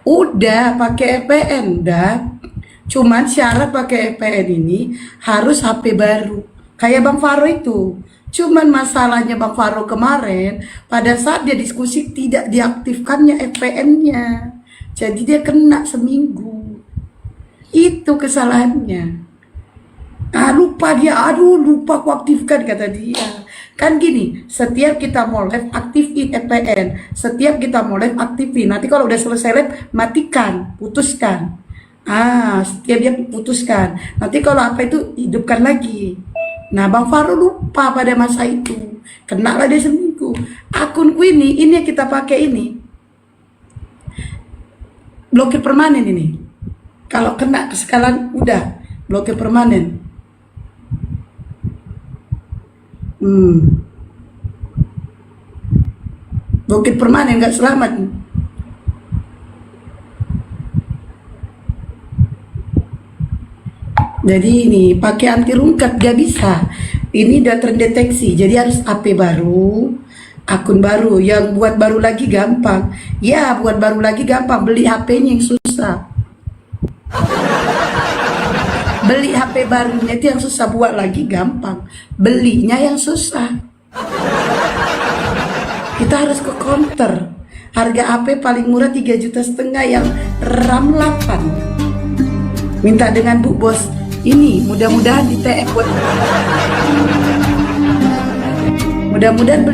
Udah pakai VPN dah. Cuman syarat pakai VPN ini harus HP baru. Kayak Bang Farouk itu. Cuman masalahnya Bang Farouk kemarin pada saat dia diskusi tidak diaktifkannya VPN-nya. Jadi dia kena seminggu. Itu kesalahannya. Lupa dia, lupa aku aktifkan kata dia. Kan gini, setiap kita mau live aktifin VPN, setiap kita mau live aktifin. Nanti kalau udah selesai live matikan, putuskan. Setiap dia putuskan. Nanti kalau apa itu hidupkan lagi. Nah, Bang Farouk lupa pada masa itu. Kena lah dia seminggu. Akunku ini yang kita pakai ini. Blokir permanen ini. Kalau kena kesekalan udah blokir permanen. Blokir permanen nggak selamat. Jadi ini pakai anti rungkat gak bisa. Ini udah terdeteksi. Jadi harus HP baru, akun baru. Yang buat baru lagi gampang. Ya, buat baru lagi gampang. Beli HP-nya yang susah. Beli HP barunya itu yang susah, buat lagi gampang. Belinya yang susah. Kita harus ke counter. Harga HP paling murah 3,5 juta yang RAM 8. Minta dengan Bu Bos. Ini mudah-mudahan di TF buat. Mudah-mudahan beli